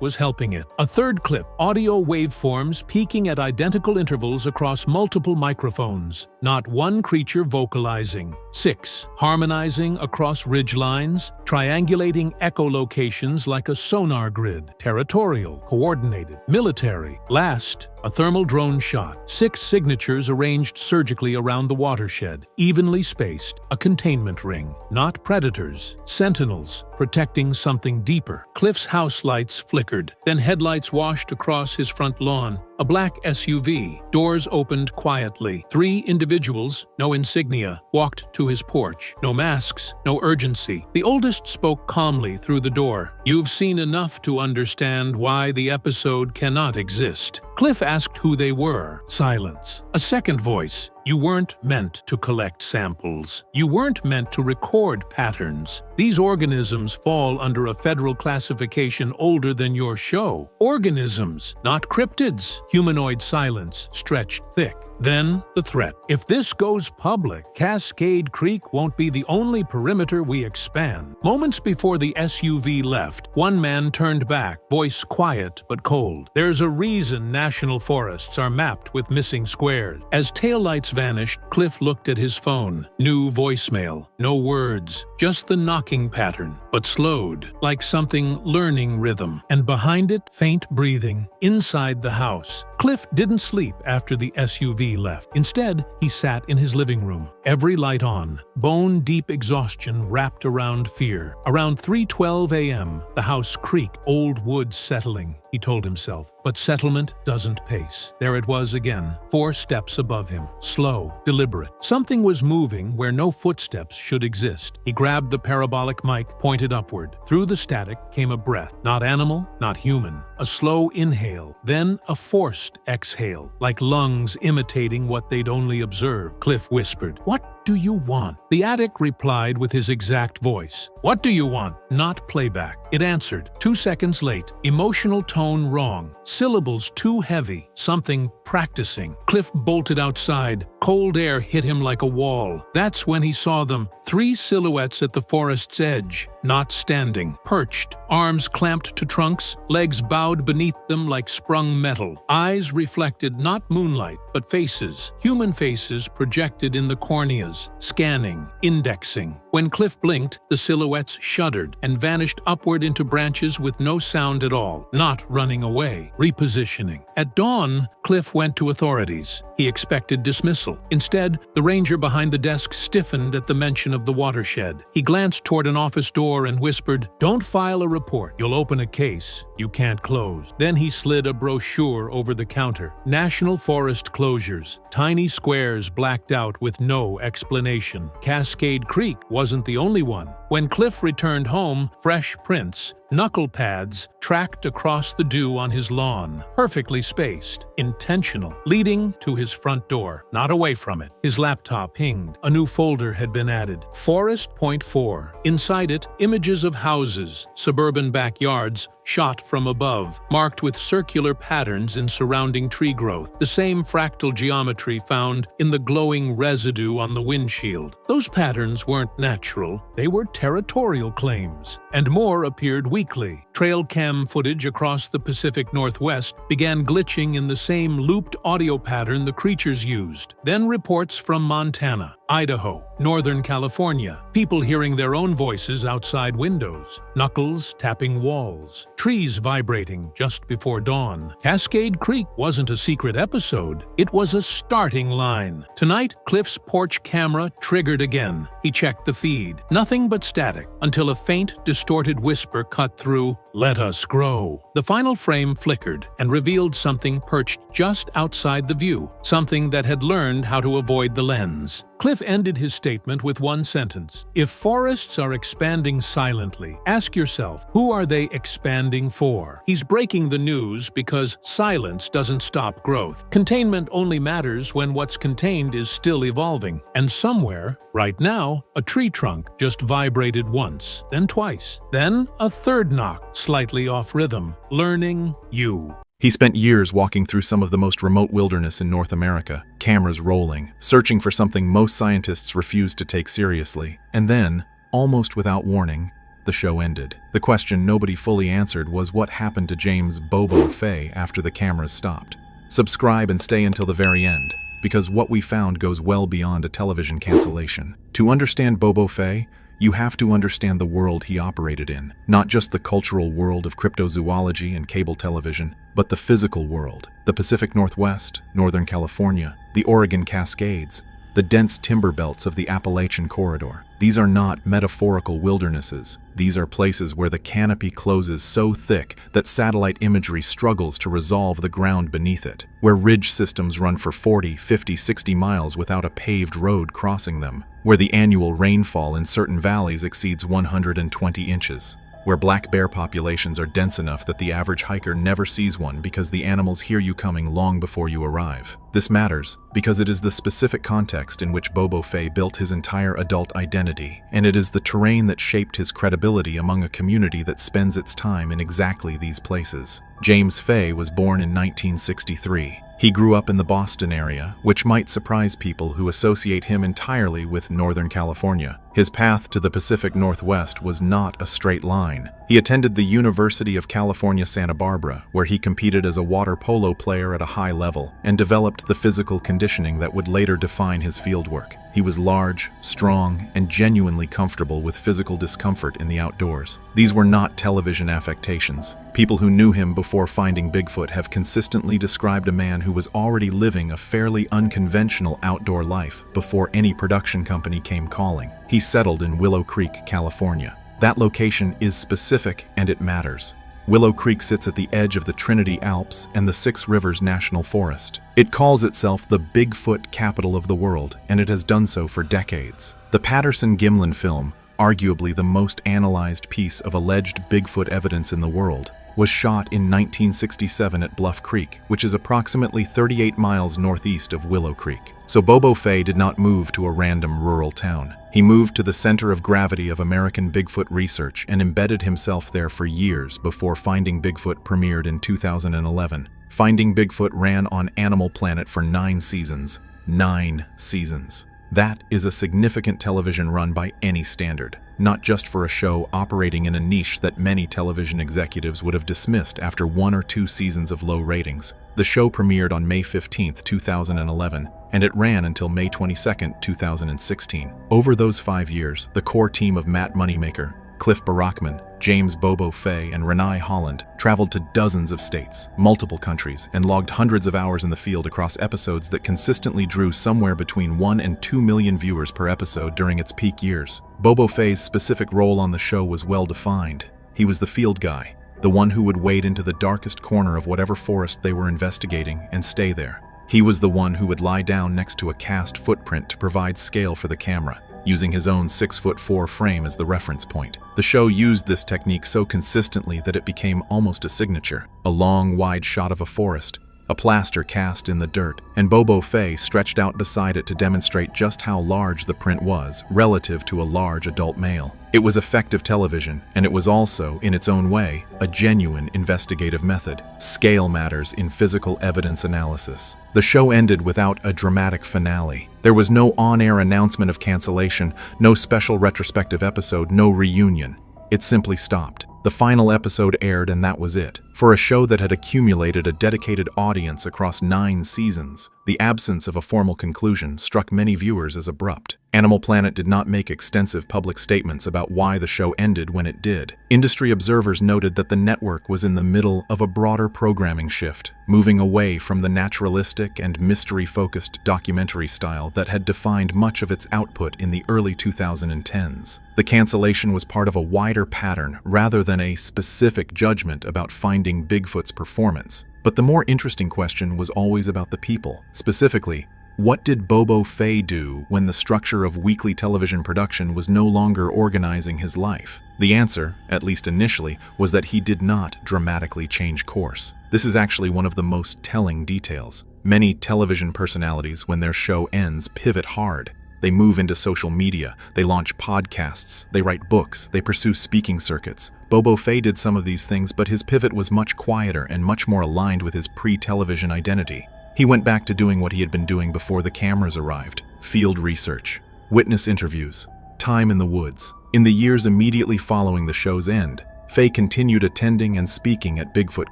was helping it. A third clip, audio waveforms peaking at identical intervals across multiple microphones, not one creature vocalizing. 6. Harmonizing across ridgelines, triangulating echolocations like a sonar grid, territorial, coordinated, military. Last, a thermal drone shot, 6 signatures arranged surgically around the watershed, evenly spaced, a containment ring, not predators, sentinels, protecting something deeper. Cliff's house lights flickered, then headlights washed across his front lawn. A black SUV, doors opened quietly. 3 individuals, no insignia, walked to his porch. No masks, no urgency. The oldest spoke calmly through the door. "You've seen enough to understand why the episode cannot exist." Cliff asked who they were. Silence. A second voice. "You weren't meant to collect samples. You weren't meant to record patterns. These organisms fall under a federal classification older than your show. Organisms, not cryptids." Humanoid silence stretched thick. Then, the threat. "If this goes public, Cascade Creek won't be the only perimeter we expand." Moments before the SUV left, one man turned back, voice quiet but cold. "There's a reason national forests are mapped with missing squares." As taillights vanished, Cliff looked at his phone. New voicemail. No words, just the knocking pattern, but slowed, like something learning rhythm. And behind it, faint breathing. Inside the house, Cliff didn't sleep after the SUV left. Instead, he sat in his living room, every light on, bone-deep exhaustion wrapped around fear. Around 3:12 a.m., the house creaked, old wood settling, he told himself. But settlement doesn't pace. There it was again, 4 steps above him, slow, deliberate. Something was moving where no footsteps should exist. He grabbed the parabolic mic, pointed upward. Through the static came a breath, not animal, not human. A slow inhale, then a forced exhale, like lungs imitating what they'd only observed. Cliff whispered, "What do you want?" The attic replied with his exact voice. "What do you want?" Not playback. It answered, 2 seconds late, emotional tone wrong, syllables too heavy, something practicing. Cliff bolted outside. Cold air hit him like a wall. That's when he saw them, 3 silhouettes at the forest's edge, not standing, perched, arms clamped to trunks, legs bowed beneath them like sprung metal. Eyes reflected not moonlight, but faces, human faces projected in the corneas, scanning, indexing. When Cliff blinked, the silhouettes shuddered and vanished upward into branches with no sound at all, not running away, repositioning. At dawn, Cliff went to authorities. He expected dismissal. Instead, the ranger behind the desk stiffened at the mention of the watershed. He glanced toward an office door and whispered, "Don't file a report. You'll open a case you can't close." Then he slid a brochure over the counter. National forest closures. Tiny squares blacked out with no explanation. Cascade Creek wasn't the only one. When Cliff returned home, fresh prints, knuckle pads, tracked across the dew on his lawn, perfectly spaced, intentional, leading to his front door, not away from it. His laptop pinged. A new folder had been added. Forest Point 4. Inside it, images of houses, suburban backyards, shot from above, marked with circular patterns in surrounding tree growth, the same fractal geometry found in the glowing residue on the windshield. Those patterns weren't natural, they were territorial claims, and more appeared weekly. Trail cam footage across the Pacific Northwest began glitching in the same looped audio pattern the creatures used. Then reports from Montana, Idaho, Northern California, people hearing their own voices outside windows, knuckles tapping walls, trees vibrating just before dawn. Cascade Creek wasn't a secret episode, it was a starting line. Tonight, Cliff's porch camera triggered again. He checked the feed. Nothing but static, until a faint, distorted whisper cut through, "Let us grow." The final frame flickered and revealed something perched just outside the view, something that had learned how to avoid the lens. Cliff Cliff ended his statement with one sentence: "If forests are expanding silently, ask yourself, who are they expanding for?" He's breaking the news because silence doesn't stop growth. Containment only matters when what's contained is still evolving. And somewhere, right now, a tree trunk just vibrated once, then twice, then a third knock, slightly off rhythm, learning you.
He spent years walking through some of the most remote wilderness in North America, cameras rolling, searching for something most scientists refused to take seriously. And then, almost without warning, the show ended. The question nobody fully answered was what happened to James Bobo Fay after the cameras stopped. Subscribe and stay until the very end, because what we found goes well beyond a television cancellation. To understand Bobo Fay, you have to understand the world he operated in, not just the cultural world of cryptozoology and cable television, but the physical world, the Pacific Northwest, Northern California, the Oregon Cascades, the dense timber belts of the Appalachian Corridor. These are not metaphorical wildernesses. These are places where the canopy closes so thick that satellite imagery struggles to resolve the ground beneath it, where ridge systems run for 40, 50, 60 miles without a paved road crossing them, where the annual rainfall in certain valleys exceeds 120 inches, where black bear populations are dense enough that the average hiker never sees one because the animals hear you coming long before you arrive. This matters because it is the specific context in which Bobo Fay built his entire adult identity, and it is the terrain that shaped his credibility among a community that spends its time in exactly these places. James Fay was born in 1963. He grew up in the Boston area, which might surprise people who associate him entirely with Northern California. His path to the Pacific Northwest was not a straight line. He attended the University of California, Santa Barbara, where he competed as a water polo player at a high level and developed the physical conditioning that would later define his fieldwork. He was large, strong, and genuinely comfortable with physical discomfort in the outdoors. These were not television affectations. People who knew him before Finding Bigfoot have consistently described a man who was already living a fairly unconventional outdoor life before any production company came calling. He settled in Willow Creek, California. That location is specific and it matters. Willow Creek sits at the edge of the Trinity Alps and the Six Rivers National Forest. It calls itself the Bigfoot capital of the world, and it has done so for decades. The Patterson-Gimlin film, arguably the most analyzed piece of alleged Bigfoot evidence in the world, was shot in 1967 at Bluff Creek, which is approximately 38 miles northeast of Willow Creek. So Bobo Fay did not move to a random rural town. He moved to the center of gravity of American Bigfoot research and embedded himself there for years before Finding Bigfoot premiered in 2011. Finding Bigfoot ran on Animal Planet for 9 seasons. 9 seasons. That is a significant television run by any standard, not just for a show operating in a niche that many television executives would have dismissed after 1 or 2 seasons of low ratings. The show premiered on May 15, 2011, and it ran until May 22, 2016. Over those 5 years, the core team of Matt Moneymaker, Cliff Barackman, James Bobo Fay, and Renai Holland traveled to dozens of states, multiple countries, and logged hundreds of hours in the field across episodes that consistently drew somewhere between 1 and 2 million viewers per episode during its peak years. Bobo Fay's specific role on the show was well defined. He was the field guy, the one who would wade into the darkest corner of whatever forest they were investigating and stay there. He was the one who would lie down next to a cast footprint to provide scale for the camera, using his own 6'4" frame as the reference point. The show used this technique so consistently that it became almost a signature. A long, wide shot of a forest, a plaster cast in the dirt, and Bobo Fay stretched out beside it to demonstrate just how large the print was relative to a large adult male. It was effective television, and it was also, in its own way, a genuine investigative method. Scale matters in physical evidence analysis. The show ended without a dramatic finale. There was no on-air announcement of cancellation, no special retrospective episode, no reunion. It simply stopped. The final episode aired and that was it. For a show that had accumulated a dedicated audience across 9 seasons, the absence of a formal conclusion struck many viewers as abrupt. Animal Planet did not make extensive public statements about why the show ended when it did. Industry observers noted that the network was in the middle of a broader programming shift, moving away from the naturalistic and mystery-focused documentary style that had defined much of its output in the early 2010s. The cancellation was part of a wider pattern rather than a specific judgment about Finding Bigfoot's performance. But the more interesting question was always about the people. Specifically, What did Bobo Fay do when the structure of weekly television production was no longer organizing his life? The answer, at least initially, was that he did not dramatically change course. This is actually one of the most telling details. Many television personalities, when their show ends, pivot hard. They move into social media, they launch podcasts, they write books, they pursue speaking circuits. Bobo Fay did some of these things, but his pivot was much quieter and much more aligned with his pre-television identity. He went back to doing what he had been doing before the cameras arrived: field research, witness interviews, time in the woods. In the years immediately following the show's end, Fay continued attending and speaking at Bigfoot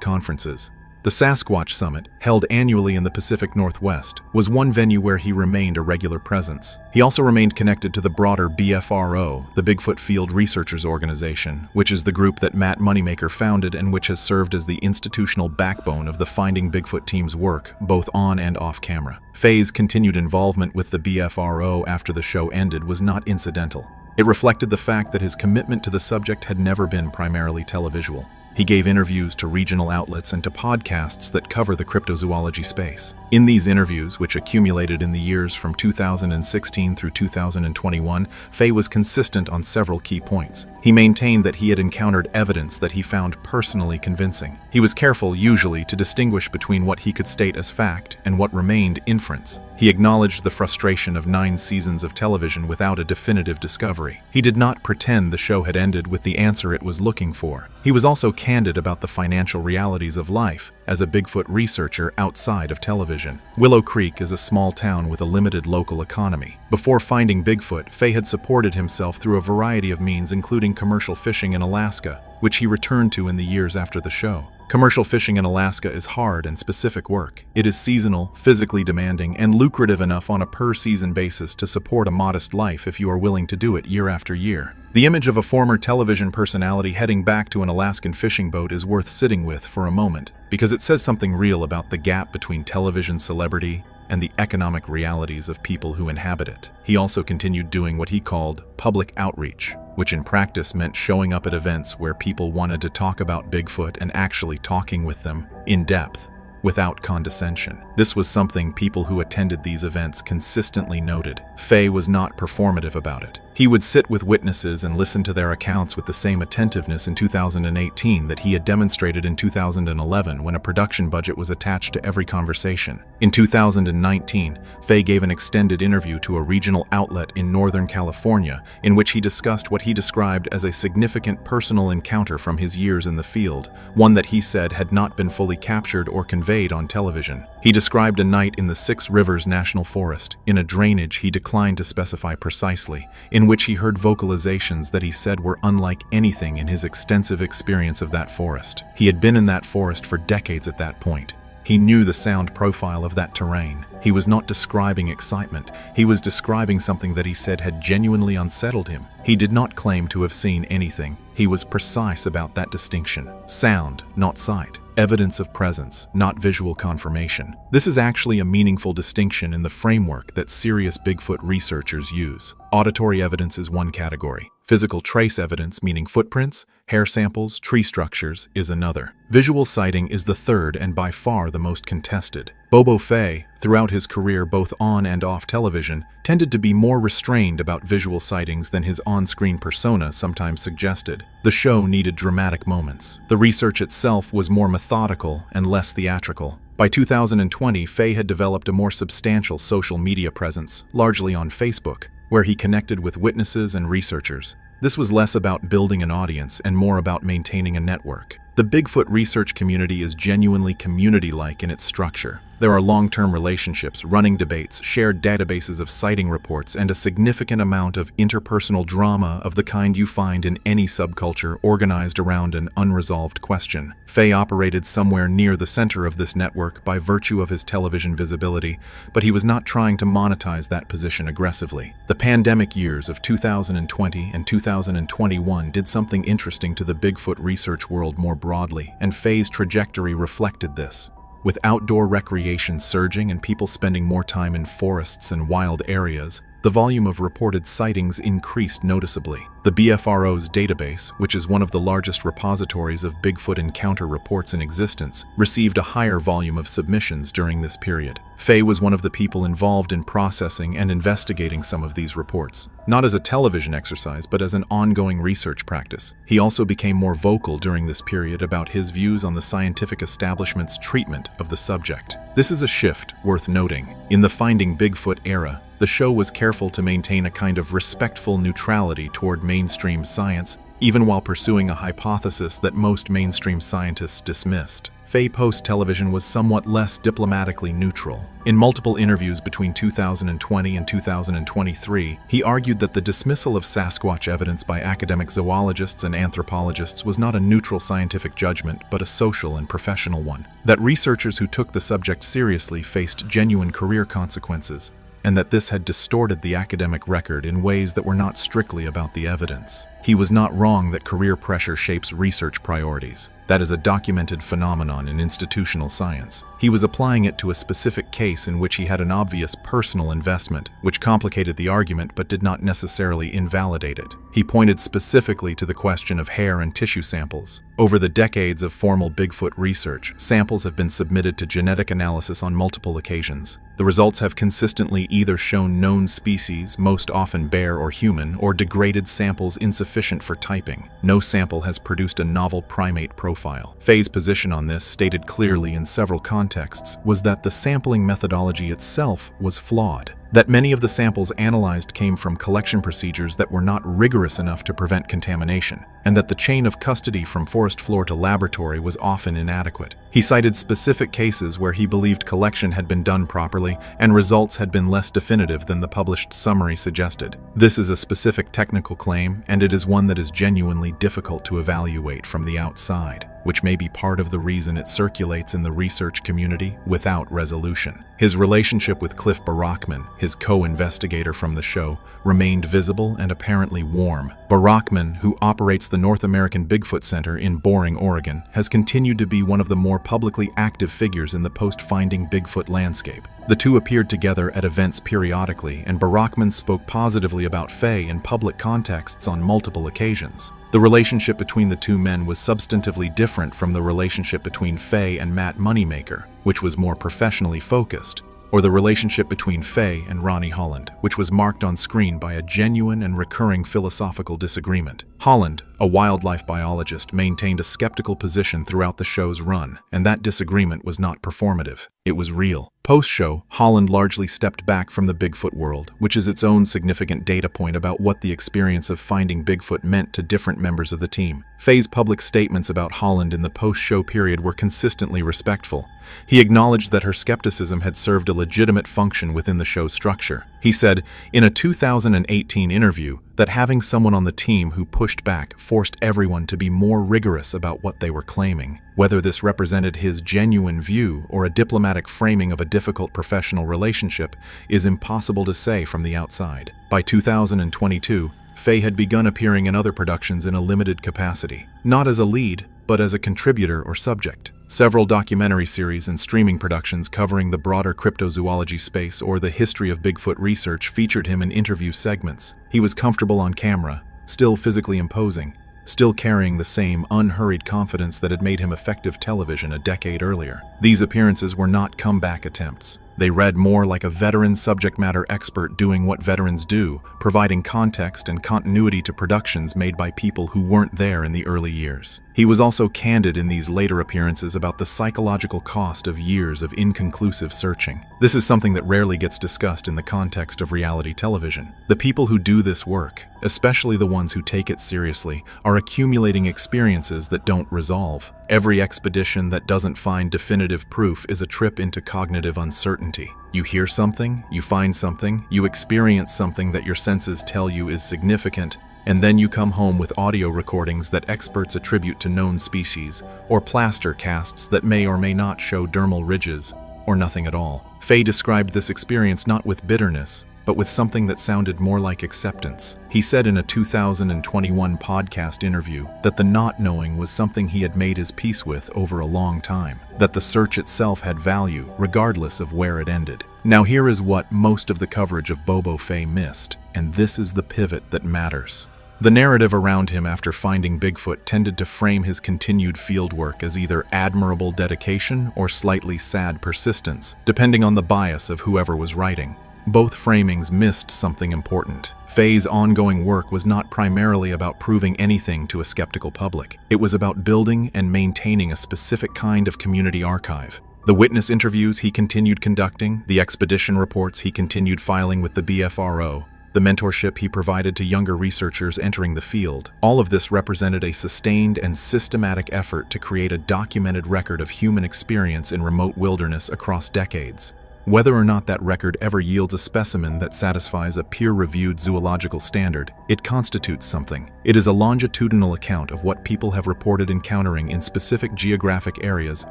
conferences. The Sasquatch Summit, held annually in the Pacific Northwest, was one venue where he remained a regular presence. He also remained connected to the broader BFRO, the Bigfoot Field Researchers Organization, which is the group that Matt Moneymaker founded and which has served as the institutional backbone of the Finding Bigfoot team's work, both on and off camera. Fay's continued involvement with the BFRO after the show ended was not incidental. It reflected the fact that his commitment to the subject had never been primarily televisual. He gave interviews to regional outlets and to podcasts that cover the cryptozoology space. In these interviews, which accumulated in the years from 2016 through 2021, Fay was consistent on several key points. He maintained that he had encountered evidence that he found personally convincing. He was careful, usually, to distinguish between what he could state as fact and what remained inference. He acknowledged the frustration of 9 seasons of television without a definitive discovery. He did not pretend the show had ended with the answer it was looking for. He was also candid about the financial realities of life as a Bigfoot researcher outside of television. Willow Creek is a small town with a limited local economy. Before finding Bigfoot, Fay had supported himself through a variety of means, including commercial fishing in Alaska, which he returned to in the years after the show. Commercial fishing in Alaska is hard and specific work. It is seasonal, physically demanding, and lucrative enough on a per-season basis to support a modest life if you are willing to do it year after year. The image of a former television personality heading back to an Alaskan fishing boat is worth sitting with for a moment, because it says something real about the gap between television celebrity and the economic realities of people who inhabit it. He also continued doing what he called public outreach, which in practice meant showing up at events where people wanted to talk about Bigfoot and actually talking with them in depth, without condescension. This was something people who attended these events consistently noted. Fay was not performative about it. He would sit with witnesses and listen to their accounts with the same attentiveness in 2018 that he had demonstrated in 2011 when a production budget was attached to every conversation. In 2019, Fay gave an extended interview to a regional outlet in Northern California in which he discussed what he described as a significant personal encounter from his years in the field, one that he said had not been fully captured or conveyed on television. He described a night in the Six Rivers National Forest, in a drainage he declined to specify precisely, in which he heard vocalizations that he said were unlike anything in his extensive experience of that forest. He had been in that forest for decades at that point. He knew the sound profile of that terrain. He was not describing excitement. He was describing something that he said had genuinely unsettled him. He did not claim to have seen anything. He was precise about that distinction. Sound, not sight. Evidence of presence, not visual confirmation. This is actually a meaningful distinction in the framework that serious Bigfoot researchers use. Auditory evidence is one category. Physical trace evidence, meaning footprints, hair samples, tree structures, is another. Visual sighting is the third and by far the most contested. Bobo Fay, throughout his career both on and off television, tended to be more restrained about visual sightings than his on-screen persona sometimes suggested. The show needed dramatic moments. The research itself was more methodical and less theatrical. By 2020, Fay had developed a more substantial social media presence, largely on Facebook, where he connected with witnesses and researchers. This was less about building an audience and more about maintaining a network. The Bigfoot research community is genuinely community-like in its structure. There are long-term relationships, running debates, shared databases of sighting reports, and a significant amount of interpersonal drama of the kind you find in any subculture organized around an unresolved question. Fay operated somewhere near the center of this network by virtue of his television visibility, but he was not trying to monetize that position aggressively. The pandemic years of 2020 and 2021 did something interesting to the Bigfoot research world more broadly, and Fay's trajectory reflected this. With outdoor recreation surging and people spending more time in forests and wild areas, the volume of reported sightings increased noticeably. The BFRO's database, which is one of the largest repositories of Bigfoot encounter reports in existence, received a higher volume of submissions during this period. Fay was one of the people involved in processing and investigating some of these reports, not as a television exercise, but as an ongoing research practice. He also became more vocal during this period about his views on the scientific establishment's treatment of the subject. This is a shift worth noting. In the Finding Bigfoot era, the show was careful to maintain a kind of respectful neutrality toward mainstream science, even while pursuing a hypothesis that most mainstream scientists dismissed. Fay post-television was somewhat less diplomatically neutral. In multiple interviews between 2020 and 2023, he argued that the dismissal of Sasquatch evidence by academic zoologists and anthropologists was not a neutral scientific judgment, but a social and professional one. That researchers who took the subject seriously faced genuine career consequences, and that this had distorted the academic record in ways that were not strictly about the evidence. He was not wrong that career pressure shapes research priorities. That is a documented phenomenon in institutional science. He was applying it to a specific case in which he had an obvious personal investment, which complicated the argument but did not necessarily invalidate it. He pointed specifically to the question of hair and tissue samples. Over the decades of formal Bigfoot research, samples have been submitted to genetic analysis on multiple occasions. The results have consistently either shown known species, most often bear or human, or degraded samples insufficient for typing. No sample has produced a novel primate profile. Fay's position on this, stated clearly in several contexts, was that the sampling methodology itself was flawed. That many of the samples analyzed came from collection procedures that were not rigorous enough to prevent contamination, and that the chain of custody from forest floor to laboratory was often inadequate. He cited specific cases where he believed collection had been done properly and results had been less definitive than the published summary suggested. This is a specific technical claim, and it is one that is genuinely difficult to evaluate from the outside, which may be part of the reason it circulates in the research community without resolution. His relationship with Cliff Barackman, his co-investigator from the show, remained visible and apparently warm. Barackman, who operates the North American Bigfoot Center in Boring, Oregon, has continued to be one of the more publicly active figures in the post-Finding Bigfoot landscape. The two appeared together at events periodically, and Barackman spoke positively about Fay in public contexts on multiple occasions. The relationship between the two men was substantively different from the relationship between Fay and Matt Moneymaker, which was more professionally focused, or the relationship between Fay and Ronnie Holland, which was marked on screen by a genuine and recurring philosophical disagreement. Holland, a wildlife biologist, maintained a skeptical position throughout the show's run, and that disagreement was not performative. It was real. Post-show, Holland largely stepped back from the Bigfoot world, which is its own significant data point about what the experience of Finding Bigfoot meant to different members of the team. Fay's public statements about Holland in the post-show period were consistently respectful. He acknowledged that her skepticism had served a legitimate function within the show's structure. He said, in a 2018 interview, that having someone on the team who pushed back forced everyone to be more rigorous about what they were claiming. Whether this represented his genuine view or a diplomatic framing of a difficult professional relationship is impossible to say from the outside. By 2022, Fay had begun appearing in other productions in a limited capacity, not as a lead, but as a contributor or subject. Several documentary series and streaming productions covering the broader cryptozoology space or the history of Bigfoot research featured him in interview segments. He was comfortable on camera, still physically imposing, still carrying the same unhurried confidence that had made him effective television a decade earlier. These appearances were not comeback attempts. They read more like a veteran subject matter expert doing what veterans do, providing context and continuity to productions made by people who weren't there in the early years. He was also candid in these later appearances about the psychological cost of years of inconclusive searching. This is something that rarely gets discussed in the context of reality television. The people who do this work, especially the ones who take it seriously, are accumulating experiences that don't resolve. Every expedition that doesn't find definitive proof is a trip into cognitive uncertainty. You hear something, you find something, you experience something that your senses tell you is significant, and then you come home with audio recordings that experts attribute to known species, or plaster casts that may or may not show dermal ridges, or nothing at all. Fay described this experience not with bitterness, but with something that sounded more like acceptance. He said in a 2021 podcast interview that the not knowing was something he had made his peace with over a long time, that the search itself had value regardless of where it ended. Now here is what most of the coverage of Bobo Fay missed, and this is the pivot that matters. The narrative around him after finding Bigfoot tended to frame his continued fieldwork as either admirable dedication or slightly sad persistence, depending on the bias of whoever was writing. Both framings missed something important. Fay's ongoing work was not primarily about proving anything to a skeptical public. It was about building and maintaining a specific kind of community archive. The witness interviews he continued conducting, the expedition reports he continued filing with the BFRO, the mentorship he provided to younger researchers entering the field, all of this represented a sustained and systematic effort to create a documented record of human experience in remote wilderness across decades. Whether or not that record ever yields a specimen that satisfies a peer-reviewed zoological standard, it constitutes something. It is a longitudinal account of what people have reported encountering in specific geographic areas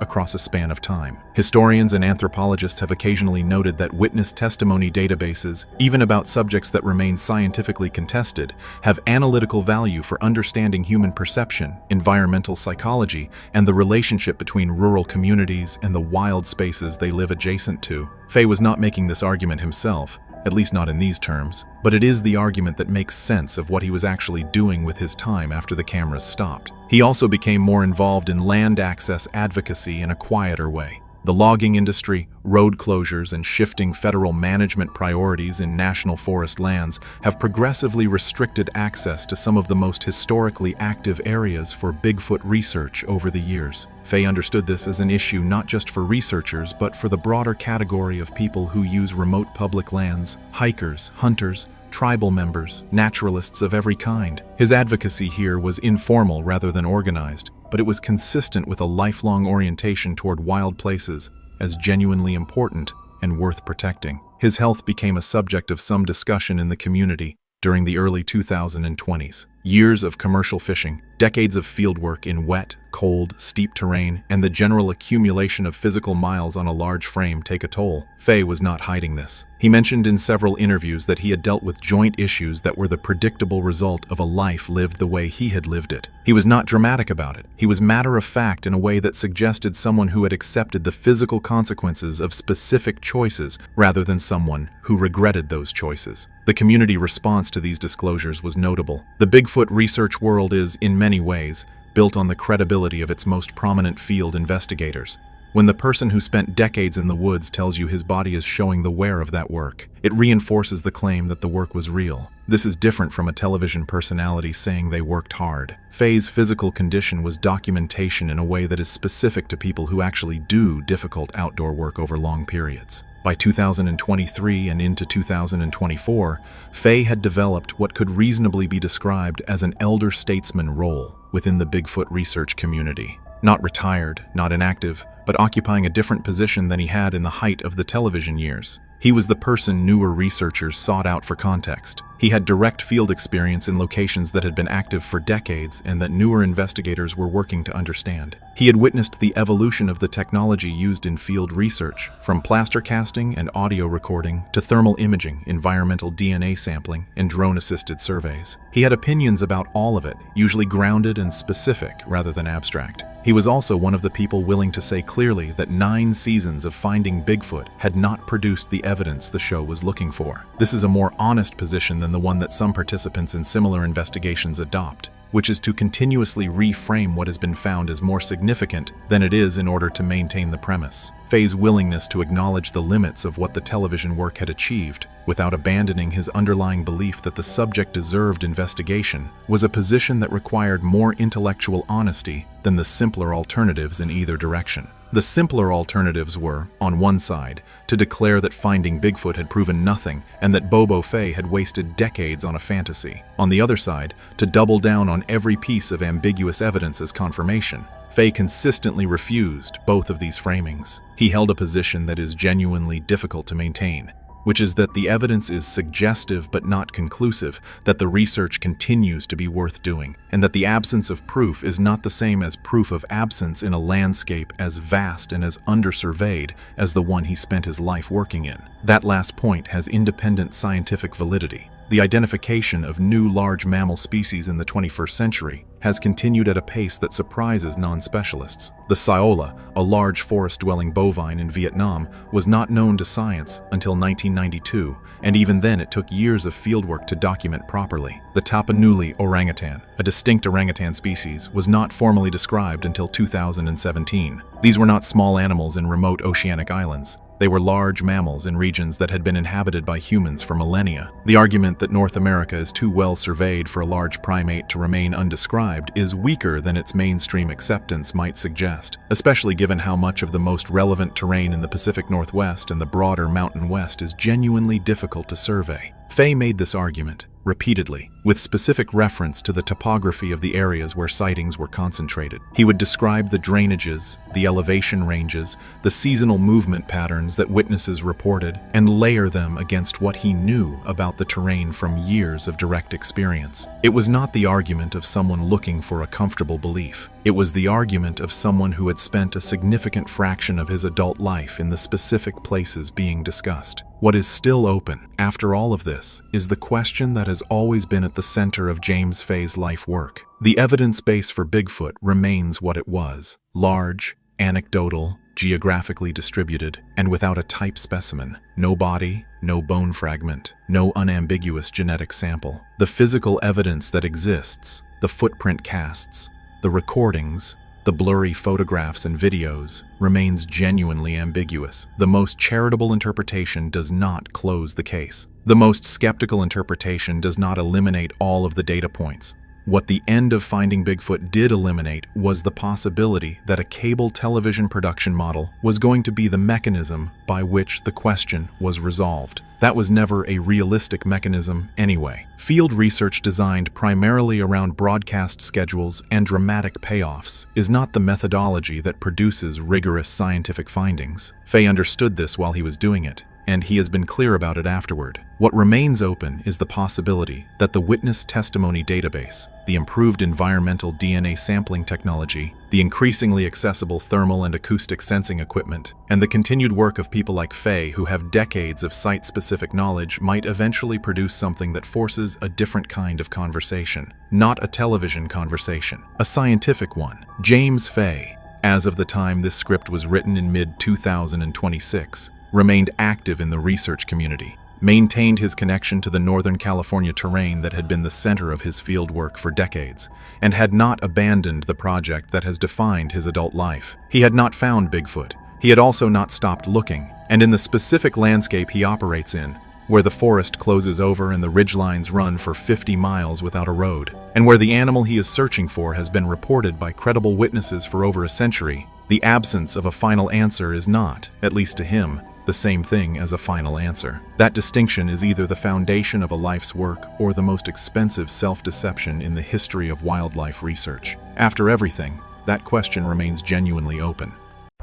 across a span of time. Historians and anthropologists have occasionally noted that witness testimony databases, even about subjects that remain scientifically contested, have analytical value for understanding human perception, environmental psychology, and the relationship between rural communities and the wild spaces they live adjacent to. Fay was not making this argument himself, at least not in these terms, but it is the argument that makes sense of what he was actually doing with his time after the cameras stopped. He also became more involved in land access advocacy in a quieter way. The logging industry, road closures, and shifting federal management priorities in national forest lands have progressively restricted access to some of the most historically active areas for Bigfoot research over the years. Fay understood this as an issue not just for researchers, but for the broader category of people who use remote public lands: hikers, hunters, tribal members, naturalists of every kind. His advocacy here was informal rather than organized, but it was consistent with a lifelong orientation toward wild places as genuinely important and worth protecting. His health became a subject of some discussion in the community during the early 2020s. Years of commercial fishing, decades of fieldwork in wet, cold, steep terrain, and the general accumulation of physical miles on a large frame take a toll. Fay was not hiding this. He mentioned in several interviews that he had dealt with joint issues that were the predictable result of a life lived the way he had lived it. He was not dramatic about it. He was matter-of-fact in a way that suggested someone who had accepted the physical consequences of specific choices rather than someone who regretted those choices. The community response to these disclosures was notable. The Bigfoot research world is, in many ways, built on the credibility of its most prominent field investigators. When the person who spent decades in the woods tells you his body is showing the wear of that work, it reinforces the claim that the work was real. This is different from a television personality saying they worked hard. Fay's physical condition was documentation in a way that is specific to people who actually do difficult outdoor work over long periods. By 2023 and into 2024, Fay had developed what could reasonably be described as an elder statesman role within the Bigfoot research community. Not retired, not inactive, but occupying a different position than he had in the height of the television years. He was the person newer researchers sought out for context. He had direct field experience in locations that had been active for decades and that newer investigators were working to understand. He had witnessed the evolution of the technology used in field research, from plaster casting and audio recording to thermal imaging, environmental DNA sampling, and drone-assisted surveys. He had opinions about all of it, usually grounded and specific rather than abstract. He was also one of the people willing to say clearly that 9 seasons of Finding Bigfoot had not produced the evidence the show was looking for. This is a more honest position than the one that some participants in similar investigations adopt, which is to continuously reframe what has been found as more significant than it is in order to maintain the premise. Fay's willingness to acknowledge the limits of what the television work had achieved, without abandoning his underlying belief that the subject deserved investigation, was a position that required more intellectual honesty than the simpler alternatives in either direction. The simpler alternatives were, on one side, to declare that Finding Bigfoot had proven nothing and that Bobo Fay had wasted decades on a fantasy. On the other side, to double down on every piece of ambiguous evidence as confirmation. Fay consistently refused both of these framings. He held a position that is genuinely difficult to maintain, which is that the evidence is suggestive but not conclusive, that the research continues to be worth doing, and that the absence of proof is not the same as proof of absence in a landscape as vast and as undersurveyed as the one he spent his life working in. That last point has independent scientific validity. The identification of new large mammal species in the 21st century has continued at a pace that surprises non-specialists. The saola, a large forest-dwelling bovine in Vietnam, was not known to science until 1992, and even then it took years of fieldwork to document properly. The Tapanuli orangutan, a distinct orangutan species, was not formally described until 2017. These were not small animals in remote oceanic islands. They were large mammals in regions that had been inhabited by humans for millennia. The argument that North America is too well surveyed for a large primate to remain undescribed is weaker than its mainstream acceptance might suggest, especially given how much of the most relevant terrain in the Pacific Northwest and the broader Mountain West is genuinely difficult to survey. Fay made this argument repeatedly, with specific reference to the topography of the areas where sightings were concentrated. He would describe the drainages, the elevation ranges, the seasonal movement patterns that witnesses reported, and layer them against what he knew about the terrain from years of direct experience. It was not the argument of someone looking for a comfortable belief. It was the argument of someone who had spent a significant fraction of his adult life in the specific places being discussed. What is still open, after all of this, is the question that has always been at the center of James Fay's life work. The evidence base for Bigfoot remains what it was: large, anecdotal, geographically distributed, and without a type specimen. No body, no bone fragment, no unambiguous genetic sample. The physical evidence that exists, the footprint casts, the recordings, the blurry photographs and videos, remains genuinely ambiguous. The most charitable interpretation does not close the case. The most skeptical interpretation does not eliminate all of the data points. What the end of Finding Bigfoot did eliminate was the possibility that a cable television production model was going to be the mechanism by which the question was resolved. That was never a realistic mechanism anyway. Field research designed primarily around broadcast schedules and dramatic payoffs is not the methodology that produces rigorous scientific findings. Fay understood this while he was doing it, and he has been clear about it afterward. What remains open is the possibility that the witness testimony database, the improved environmental DNA sampling technology, the increasingly accessible thermal and acoustic sensing equipment, and the continued work of people like Fay who have decades of site-specific knowledge might eventually produce something that forces a different kind of conversation. Not a television conversation, a scientific one. James Fay, as of the time this script was written in mid-2026, remained active in the research community, maintained his connection to the Northern California terrain that had been the center of his fieldwork for decades, and had not abandoned the project that has defined his adult life. He had not found Bigfoot. He had also not stopped looking, and in the specific landscape he operates in, where the forest closes over and the ridgelines run for 50 miles without a road, and where the animal he is searching for has been reported by credible witnesses for over a century, the absence of a final answer is not, at least to him, the same thing as a final answer. That distinction is either the foundation of a life's work or the most expensive self-deception in the history of wildlife research. After everything, that question remains genuinely open.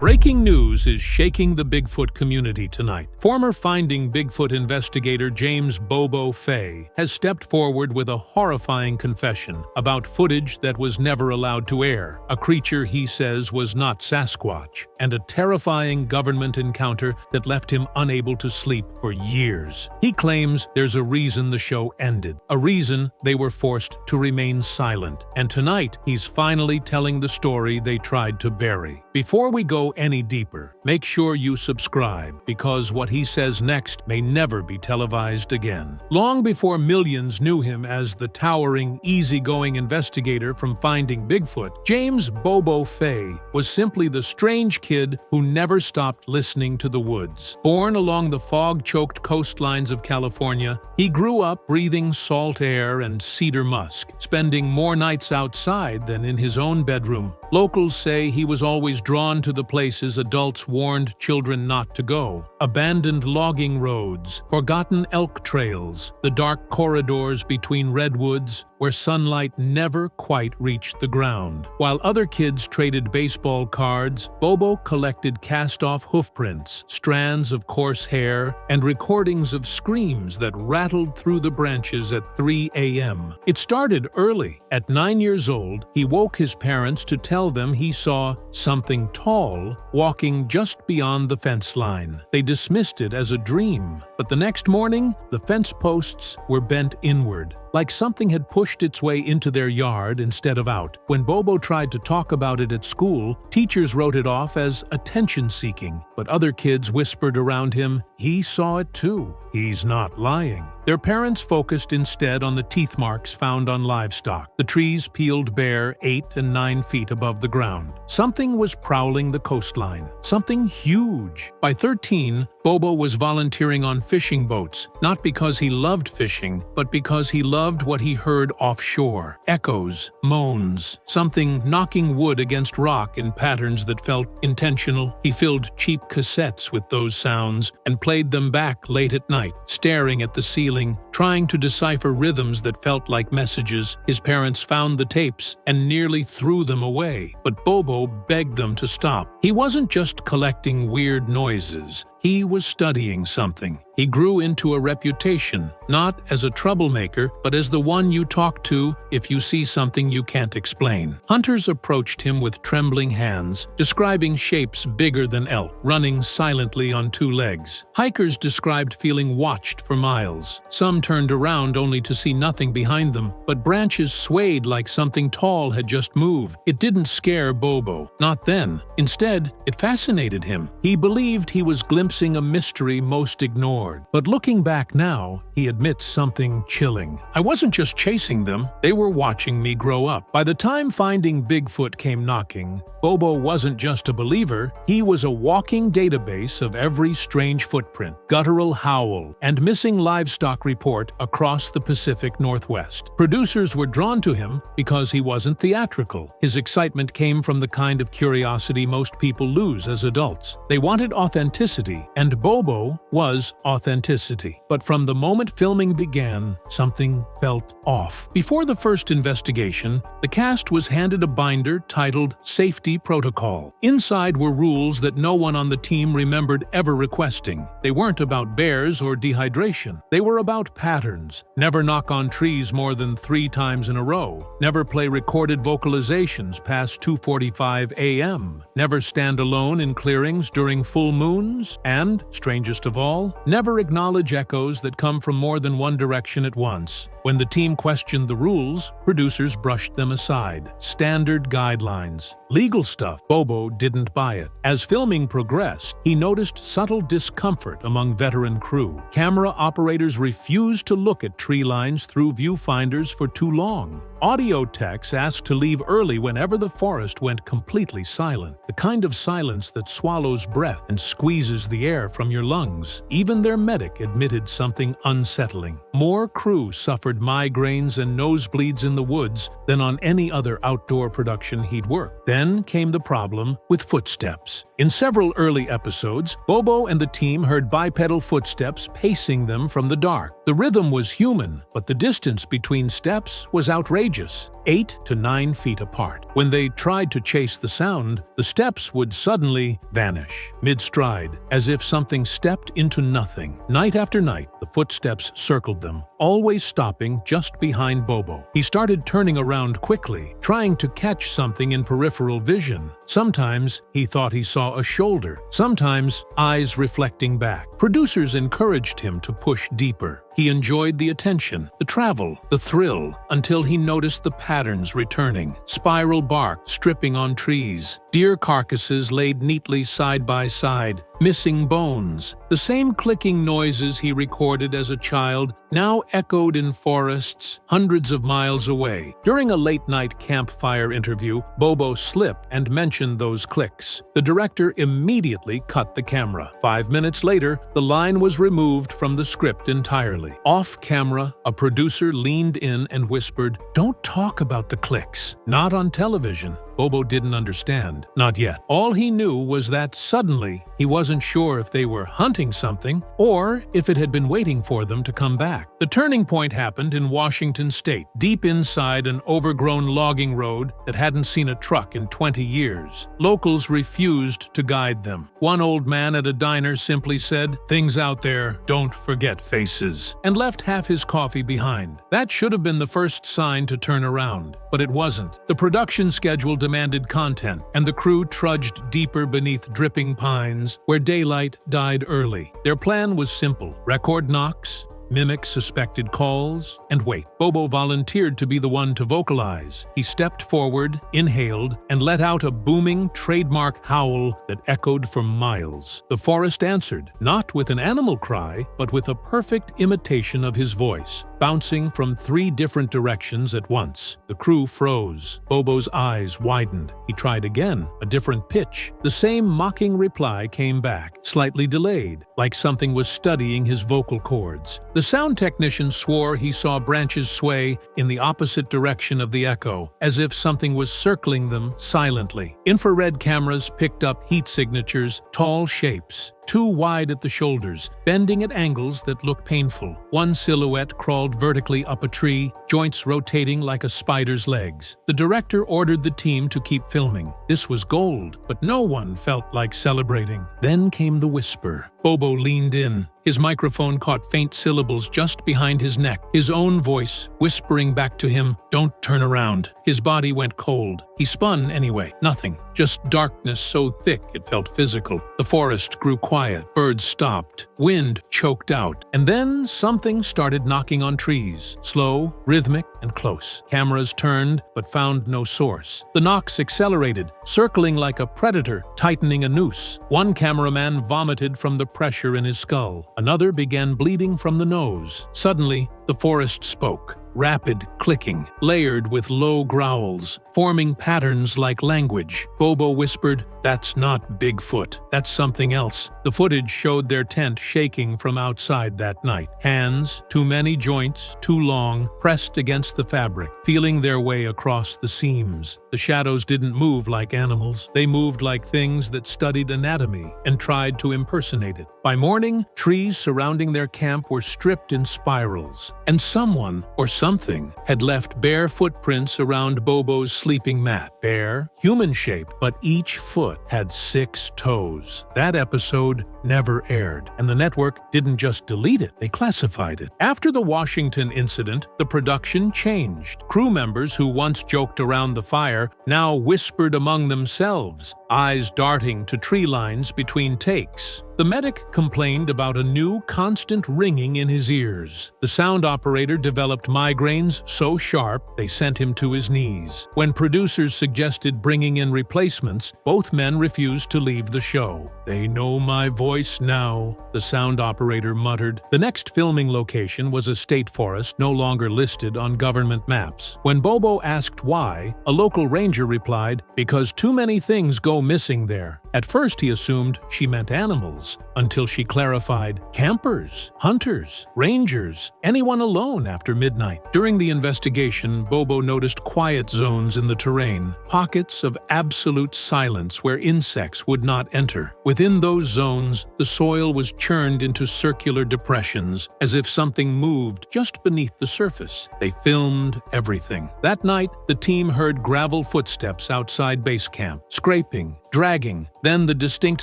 Breaking news is shaking the Bigfoot community tonight. Former Finding Bigfoot investigator James Bobo Fay has stepped forward with a horrifying confession about footage that was never allowed to air, a creature he says was not Sasquatch, and a terrifying government encounter that left him unable to sleep for years. He claims there's a reason the show ended, a reason they were forced to remain silent, and tonight he's finally telling the story they tried to bury. Before we go any deeper, make sure you subscribe, because what he says next may never be televised again. Long before millions knew him as the towering, easygoing investigator from Finding Bigfoot, James Bobo Fay was simply the strange kid who never stopped listening to the woods. Born along the fog-choked coastlines of California, he grew up breathing salt air and cedar musk, spending more nights outside than in his own bedroom. Locals say he was always drawn to the places adults warned children not to go. Abandoned logging roads, forgotten elk trails, the dark corridors between redwoods, where sunlight never quite reached the ground. While other kids traded baseball cards, Bobo collected cast-off hoofprints, strands of coarse hair, and recordings of screams that rattled through the branches at 3 a.m. It started early. At 9 years old, he woke his parents to tell them he saw something tall walking just beyond the fence line. They dismissed it as a dream, But the next morning, the fence posts were bent inward, like something had pushed its way into their yard instead of out. When Bobo tried to talk about it at school, teachers wrote it off as attention-seeking, but other kids whispered around him, "He saw it too. He's not lying." Their parents focused instead on the teeth marks found on livestock, the trees peeled bare 8 and 9 feet above the ground. Something was prowling the coastline, something huge. By 13, Bobo was volunteering on fishing boats, not because he loved fishing, but because he loved what he heard offshore. Echoes, moans, something knocking wood against rock in patterns that felt intentional. He filled cheap cassettes with those sounds and played them back late at night, staring at the ceiling, trying to decipher rhythms that felt like messages. His parents found the tapes and nearly threw them away, but Bobo begged them to stop. He wasn't just collecting weird noises. He was studying something. He grew into a reputation, not as a troublemaker, but as the one you talk to if you see something you can't explain. Hunters approached him with trembling hands, describing shapes bigger than elk, running silently on 2 legs. Hikers described feeling watched for miles. Some turned around only to see nothing behind them, but branches swayed like something tall had just moved. It didn't scare Bobo, not then. Instead, it fascinated him. He believed he was glimpsing a mystery most ignored. But looking back now, he admits something chilling. "I wasn't just chasing them, they were watching me grow up." By the time Finding Bigfoot came knocking, Bobo wasn't just a believer, he was a walking database of every strange footprint, guttural howl, and missing livestock report across the Pacific Northwest. Producers were drawn to him because he wasn't theatrical. His excitement came from the kind of curiosity most people lose as adults. They wanted authenticity, and Bobo was authenticity. But from the moment filming began, something felt off. Before the first investigation, the cast was handed a binder titled Safety Protocol. Inside were rules that no one on the team remembered ever requesting. They weren't about bears or dehydration. They were about patterns. Never knock on trees more than 3 times in a row. Never play recorded vocalizations past 2:45 a.m. Never stand alone in clearings during full moons. And, strangest of all, never acknowledge echoes that come from more than one direction at once. When the team questioned the rules, producers brushed them aside. Standard guidelines. Legal stuff. Bobo didn't buy it. As filming progressed, he noticed subtle discomfort among veteran crew. Camera operators refused to look at tree lines through viewfinders for too long. Audio techs asked to leave early whenever the forest went completely silent. The kind of silence that swallows breath and squeezes the air from your lungs. Even their medic admitted something unsettling. More crew suffered migraines and nosebleeds in the woods than on any other outdoor production he'd worked. Then came the problem with footsteps. In several early episodes, Bobo and the team heard bipedal footsteps pacing them from the dark. The rhythm was human, but the distance between steps was outrageous. 8 to 9 feet apart. When they tried to chase the sound, the steps would suddenly vanish, mid-stride, as if something stepped into nothing. Night after night, the footsteps circled them, always stopping just behind Bobo. He started turning around quickly, trying to catch something in peripheral vision. Sometimes he thought he saw a shoulder, sometimes eyes reflecting back. Producers encouraged him to push deeper. He enjoyed the attention, the travel, the thrill, until he noticed the patterns returning. Spiral bark stripping on trees, deer carcasses laid neatly side by side, missing bones. The same clicking noises he recorded as a child now echoed in forests hundreds of miles away. During a late-night campfire interview, Bobo slipped and mentioned those clicks. The director immediately cut the camera. 5 minutes later, the line was removed from the script entirely. Off camera, a producer leaned in and whispered, "Don't talk about the clicks." Not on television. Bobo didn't understand. Not yet. All he knew was that suddenly he wasn't sure if they were hunting something or if it had been waiting for them to come back. The turning point happened in Washington state, deep inside an overgrown logging road that hadn't seen a truck in 20 years. Locals refused to guide them. One old man at a diner simply said, "Things out there, don't forget faces," and left half his coffee behind. That should have been the first sign to turn around, but it wasn't. The production schedule demanded demanded content, and the crew trudged deeper beneath dripping pines where daylight died early. Their plan was simple: record knocks, mimic suspected calls, and wait. Bobo volunteered to be the one to vocalize. He stepped forward, inhaled, and let out a booming, trademark howl that echoed for miles. The forest answered, not with an animal cry, but with a perfect imitation of his voice, bouncing from 3 different directions at once. The crew froze. Bobo's eyes widened. He tried again, a different pitch. The same mocking reply came back, slightly delayed, like something was studying his vocal cords. The sound technician swore he saw branches sway in the opposite direction of the echo, as if something was circling them silently. Infrared cameras picked up heat signatures, tall shapes, too wide at the shoulders, bending at angles that looked painful. One silhouette crawled vertically up a tree, joints rotating like a spider's legs. The director ordered the team to keep filming. This was gold, but no one felt like celebrating. Then came the whisper. Bobo leaned in. His microphone caught faint syllables just behind his neck, his own voice whispering back to him, "Don't turn around." His body went cold. He spun anyway. Nothing. Just darkness so thick it felt physical. The forest grew quiet. Birds stopped. Wind choked out. And then something started knocking on trees. Slow, rhythmic, and close. Cameras turned, but found no source. The knocks accelerated, circling like a predator tightening a noose. One cameraman vomited from the pressure in his skull. Another began bleeding from the nose. Suddenly, the forest spoke. Rapid clicking, layered with low growls, forming patterns like language. Bobo whispered, "That's not Bigfoot. That's something else." The footage showed their tent shaking from outside that night. Hands, too many joints, too long, pressed against the fabric, feeling their way across the seams. The shadows didn't move like animals. They moved like things that studied anatomy and tried to impersonate it. By morning, trees surrounding their camp were stripped in spirals, and someone, or something, had left bare footprints around Bobo's sleeping mat. Bare, human-shaped, but each foot had 6 toes. That episode never aired, and the network didn't just delete it, they classified it. After the Washington incident, the production changed. Crew members who once joked around the fire now whispered among themselves, eyes darting to tree lines between takes. The medic complained about a new, constant ringing in his ears. The sound operator developed migraines so sharp they sent him to his knees. When producers suggested bringing in replacements, both men refused to leave the show. "They know my voice now," the sound operator muttered. The next filming location was a state forest no longer listed on government maps. When Bobo asked why, a local ranger replied, "Because too many things go missing there." At first he assumed she meant animals, until she clarified, campers, hunters, rangers, anyone alone after midnight. During the investigation, Bobo noticed quiet zones in the terrain, pockets of absolute silence where insects would not enter. Within those zones, the soil was churned into circular depressions, as if something moved just beneath the surface. They filmed everything. That night, the team heard gravel footsteps outside base camp, scraping, dragging, then the distinct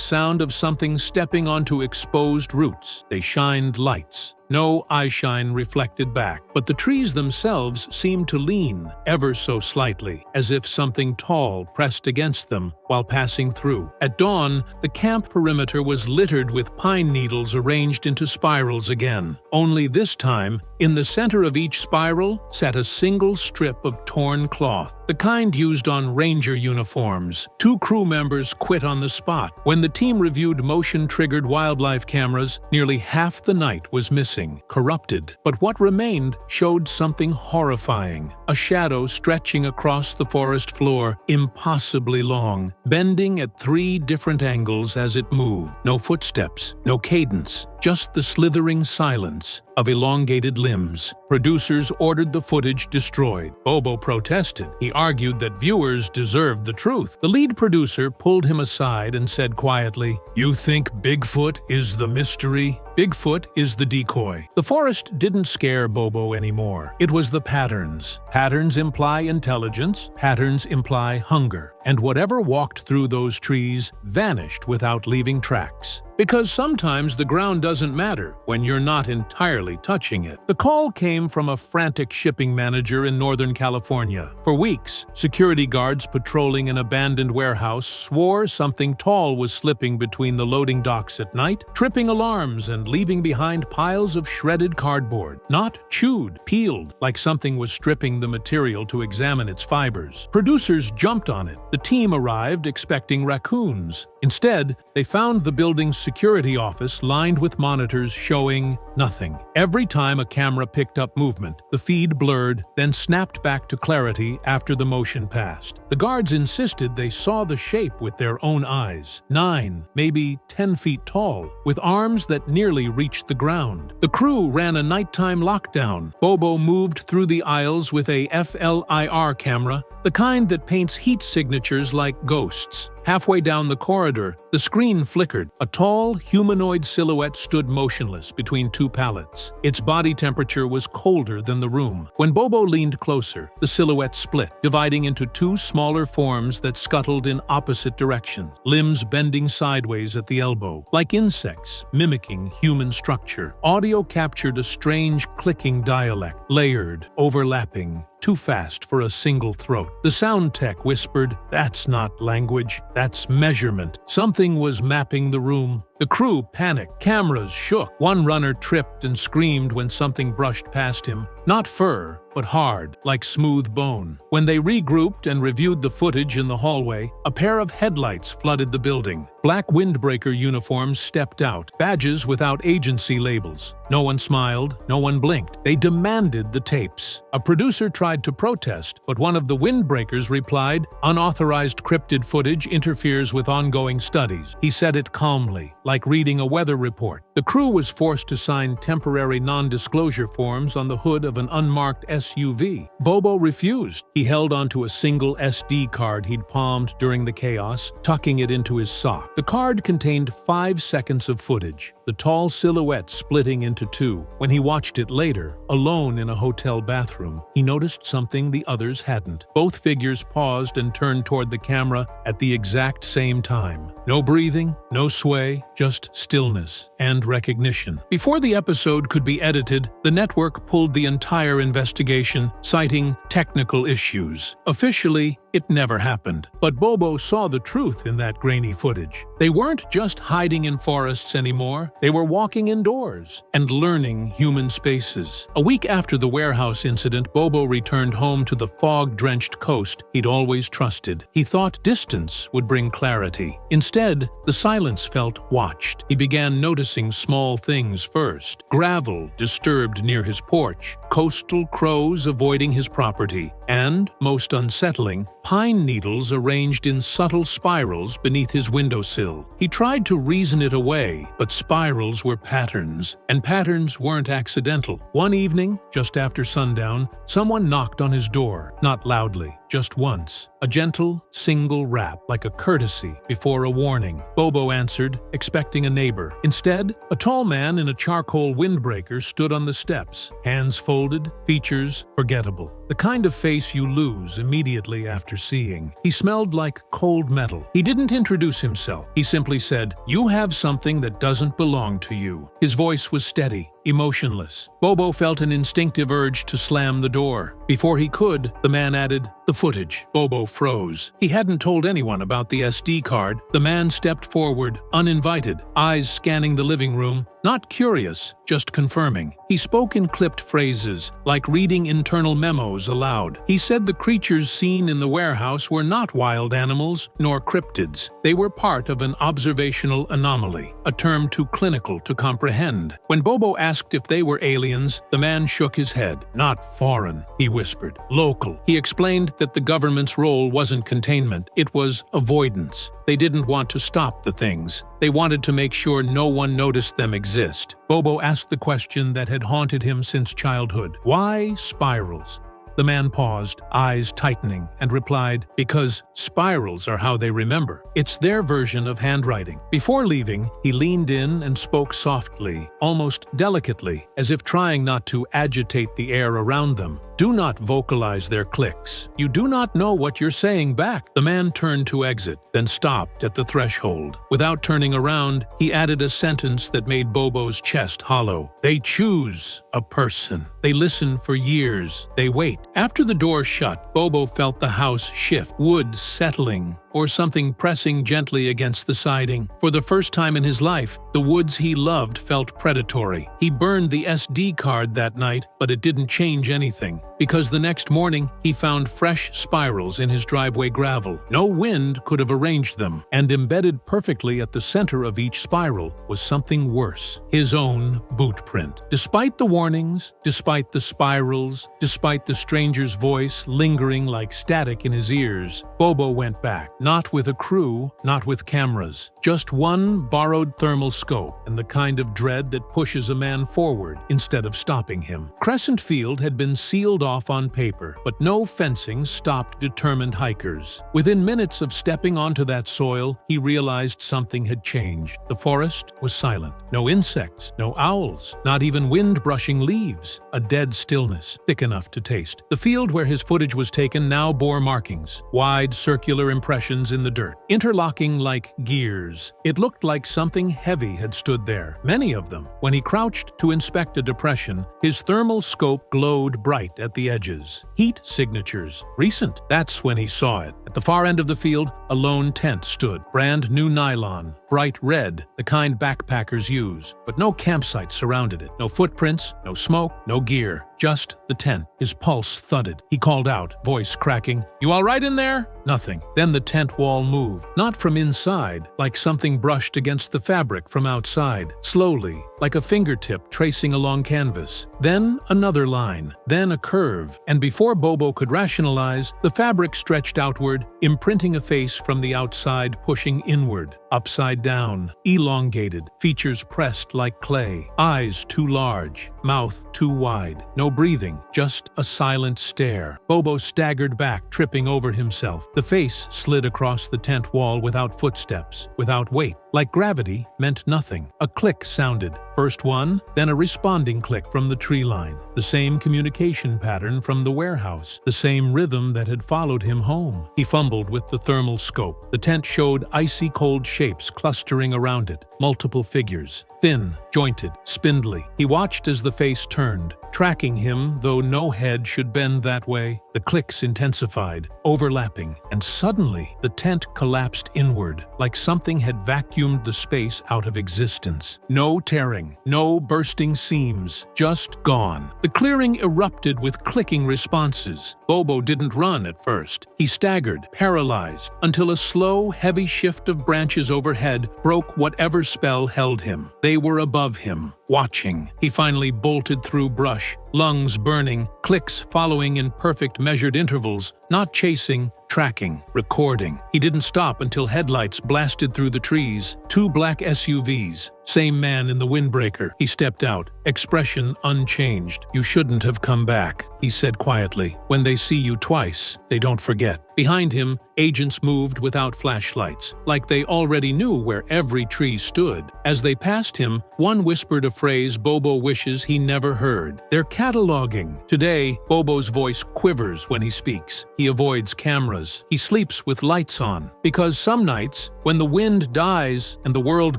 sound of something stepping onto exposed roots. They shined lights. No eyeshine reflected back, but the trees themselves seemed to lean, ever so slightly, as if something tall pressed against them while passing through. At dawn, the camp perimeter was littered with pine needles arranged into spirals again. Only this time, in the center of each spiral sat a single strip of torn cloth, the kind used on ranger uniforms. 2 crew members quit on the spot. When the team reviewed motion-triggered wildlife cameras, nearly half the night was missing, corrupted. But what remained showed something horrifying. A shadow stretching across the forest floor, impossibly long, bending at 3 different angles as it moved. No footsteps, no cadence, just the slithering silence of elongated limbs. Producers ordered the footage destroyed. Bobo protested. He argued that viewers deserved the truth. The lead producer pulled him aside and said quietly, "You think Bigfoot is the mystery? Bigfoot is the decoy." The forest didn't scare Bobo anymore. It was the patterns. Patterns imply intelligence. Patterns imply hunger. and whatever walked through those trees vanished without leaving tracks. Because sometimes the ground doesn't matter when you're not entirely touching it. The call came from a frantic shipping manager in Northern California. For weeks, security guards patrolling an abandoned warehouse swore something tall was slipping between the loading docks at night, tripping alarms and leaving behind piles of shredded cardboard. Not chewed, peeled, like something was stripping the material to examine its fibers. Producers jumped on it. The team arrived expecting raccoons. Instead, they found the building's security office lined with monitors showing nothing. Every time a camera picked up movement, the feed blurred, then snapped back to clarity after the motion passed. The guards insisted they saw the shape with their own eyes. 9, maybe 10 feet tall, with arms that nearly reached the ground. The crew ran a nighttime lockdown. Bobo moved through the aisles with a FLIR camera, the kind that paints heat signatures like ghosts. Halfway down the corridor, the screen flickered. A tall, humanoid silhouette stood motionless between two pallets. Its body temperature was colder than the room. When Bobo leaned closer, the silhouette split, dividing into two smaller forms that scuttled in opposite directions, limbs bending sideways at the elbow, like insects, mimicking human structure. Audio captured a strange clicking dialect, layered, overlapping, too fast for a single throat. The sound tech whispered, "That's not language, that's measurement." Something was mapping the room. The crew panicked. Cameras shook. One runner tripped and screamed when something brushed past him. Not fur, but hard, like smooth bone. When they regrouped and reviewed the footage in the hallway, a pair of headlights flooded the building. Black windbreaker uniforms stepped out, badges without agency labels. No one smiled, no one blinked. They demanded the tapes. A producer tried to protest, but one of the windbreakers replied, "Unauthorized cryptid footage interferes with ongoing studies." He said it calmly, like reading a weather report. The crew was forced to sign temporary non-disclosure forms on the hood of an unmarked SUV. Bobo refused. He held onto a single SD card he'd palmed during the chaos, tucking it into his sock. The card contained 5 seconds of footage, the tall silhouette splitting into two. When he watched it later, alone in a hotel bathroom, he noticed something the others hadn't. Both figures paused and turned toward the camera at the exact same time. No breathing, no sway, just stillness and recognition. Before the episode could be edited, the network pulled the entire investigation, citing technical issues. Officially, it never happened. But Bobo saw the truth in that grainy footage. They weren't just hiding in forests anymore. They were walking indoors and learning human spaces. A week after the warehouse incident, Bobo returned home to the fog-drenched coast he'd always trusted. He thought distance would bring clarity. Instead, the silence felt watched. He began noticing small things first. Gravel disturbed near his porch, coastal crows avoiding his property, and, most unsettling, pine needles arranged in subtle spirals beneath his windowsill. He tried to reason it away, but spirals were patterns, and patterns weren't accidental. One evening, just after sundown, someone knocked on his door, not loudly, just once. A gentle, single rap, like a courtesy before a warning. Bobo answered, expecting a neighbor. Instead, a tall man in a charcoal windbreaker stood on the steps, hands folded, features forgettable. The kind of face you lose immediately after seeing. He smelled like cold metal. He didn't introduce himself. He simply said, "You have something that doesn't belong to you." His voice was steady, emotionless. Bobo felt an instinctive urge to slam the door. Before he could, the man added, "The footage." Bobo froze. He hadn't told anyone about the SD card. The man stepped forward, uninvited, eyes scanning the living room. Not curious, just confirming. He spoke in clipped phrases, like reading internal memos aloud. He said the creatures seen in the warehouse were not wild animals, nor cryptids. They were part of an observational anomaly, a term too clinical to comprehend. When Bobo asked if they were aliens, the man shook his head. "Not foreign," he whispered. "Local." He explained that the government's role wasn't containment, it was avoidance. They didn't want to stop the things. They wanted to make sure no one noticed them exist. Bobo asked the question that had haunted him since childhood. Why spirals? The man paused, eyes tightening, and replied, "Because spirals are how they remember. It's their version of handwriting." Before leaving, he leaned in and spoke softly, almost delicately, as if trying not to agitate the air around them. "Do not vocalize their clicks. You do not know what you're saying back." The man turned to exit, then stopped at the threshold. Without turning around, he added a sentence that made Bobo's chest hollow. "They choose a person. They listen for years. They wait." After the door shut, Bobo felt the house shift, wood settling, or something pressing gently against the siding. For the first time in his life, the woods he loved felt predatory. He burned the SD card that night, but it didn't change anything, because the next morning he found fresh spirals in his driveway gravel. No wind could have arranged them, and embedded perfectly at the center of each spiral was something worse: his own boot print. Despite the warnings, despite the spirals, despite the stranger's voice lingering like static in his ears, Bobo went back. Not with a crew, not with cameras. Just one borrowed thermal scope, and the kind of dread that pushes a man forward instead of stopping him. Crescent Field had been sealed off on paper, but no fencing stopped determined hikers. Within minutes of stepping onto that soil, he realized something had changed. The forest was silent. No insects, no owls, not even wind brushing leaves. A dead stillness, thick enough to taste. The field where his footage was taken now bore markings, wide circular impressions in the dirt, interlocking like gears. It looked like something heavy had stood there, many of them. When he crouched to inspect a depression, his thermal scope glowed bright at the edges. Heat signatures, recent. That's when he saw it. At the far end of the field, a lone tent stood, brand new nylon, bright red, the kind backpackers use, but no campsite surrounded it. No footprints, no smoke, no gear. Just the tent. His pulse thudded. He called out, voice cracking, "You all right in there?" Nothing. Then the tent wall moved, not from inside, like something brushed against the fabric from outside, slowly, like a fingertip tracing along canvas. Then another line, then a curve, and before Bobo could rationalize, the fabric stretched outward, imprinting a face from the outside, pushing inward, upside down, elongated, features pressed like clay, eyes too large, mouth too wide. No breathing, just a silent stare. Bobo staggered back, tripping over himself. The face slid across the tent wall without footsteps, without weight. Like gravity meant nothing. A click sounded. First one, then a responding click from the tree line. The same communication pattern from the warehouse. The same rhythm that had followed him home. He fumbled with the thermal scope. The tent showed icy cold shapes clustering around it. Multiple figures. Thin, jointed, spindly. He watched as the face turned, tracking him, though no head should bend that way. The clicks intensified, overlapping, and suddenly the tent collapsed inward, like something had vacuumed the space out of existence. No tearing, no bursting seams, just gone. The clearing erupted with clicking responses. Bobo didn't run at first. He staggered, paralyzed, until a slow, heavy shift of branches overhead broke whatever spell held him. They were above him, watching. He finally bolted through brush, lungs burning, clicks following in perfect measured intervals, not chasing, tracking, recording. He didn't stop until headlights blasted through the trees. 2 black SUVs. Same man in the windbreaker. He stepped out, expression unchanged. "You shouldn't have come back," he said quietly. "When they see you twice, they don't forget." Behind him, agents moved without flashlights, like they already knew where every tree stood. As they passed him, one whispered a phrase Bobo wishes he never heard. "They're cataloging." Today, Bobo's voice quivers when he speaks. He avoids cameras. He sleeps with lights on. Because some nights, when the wind dies and the world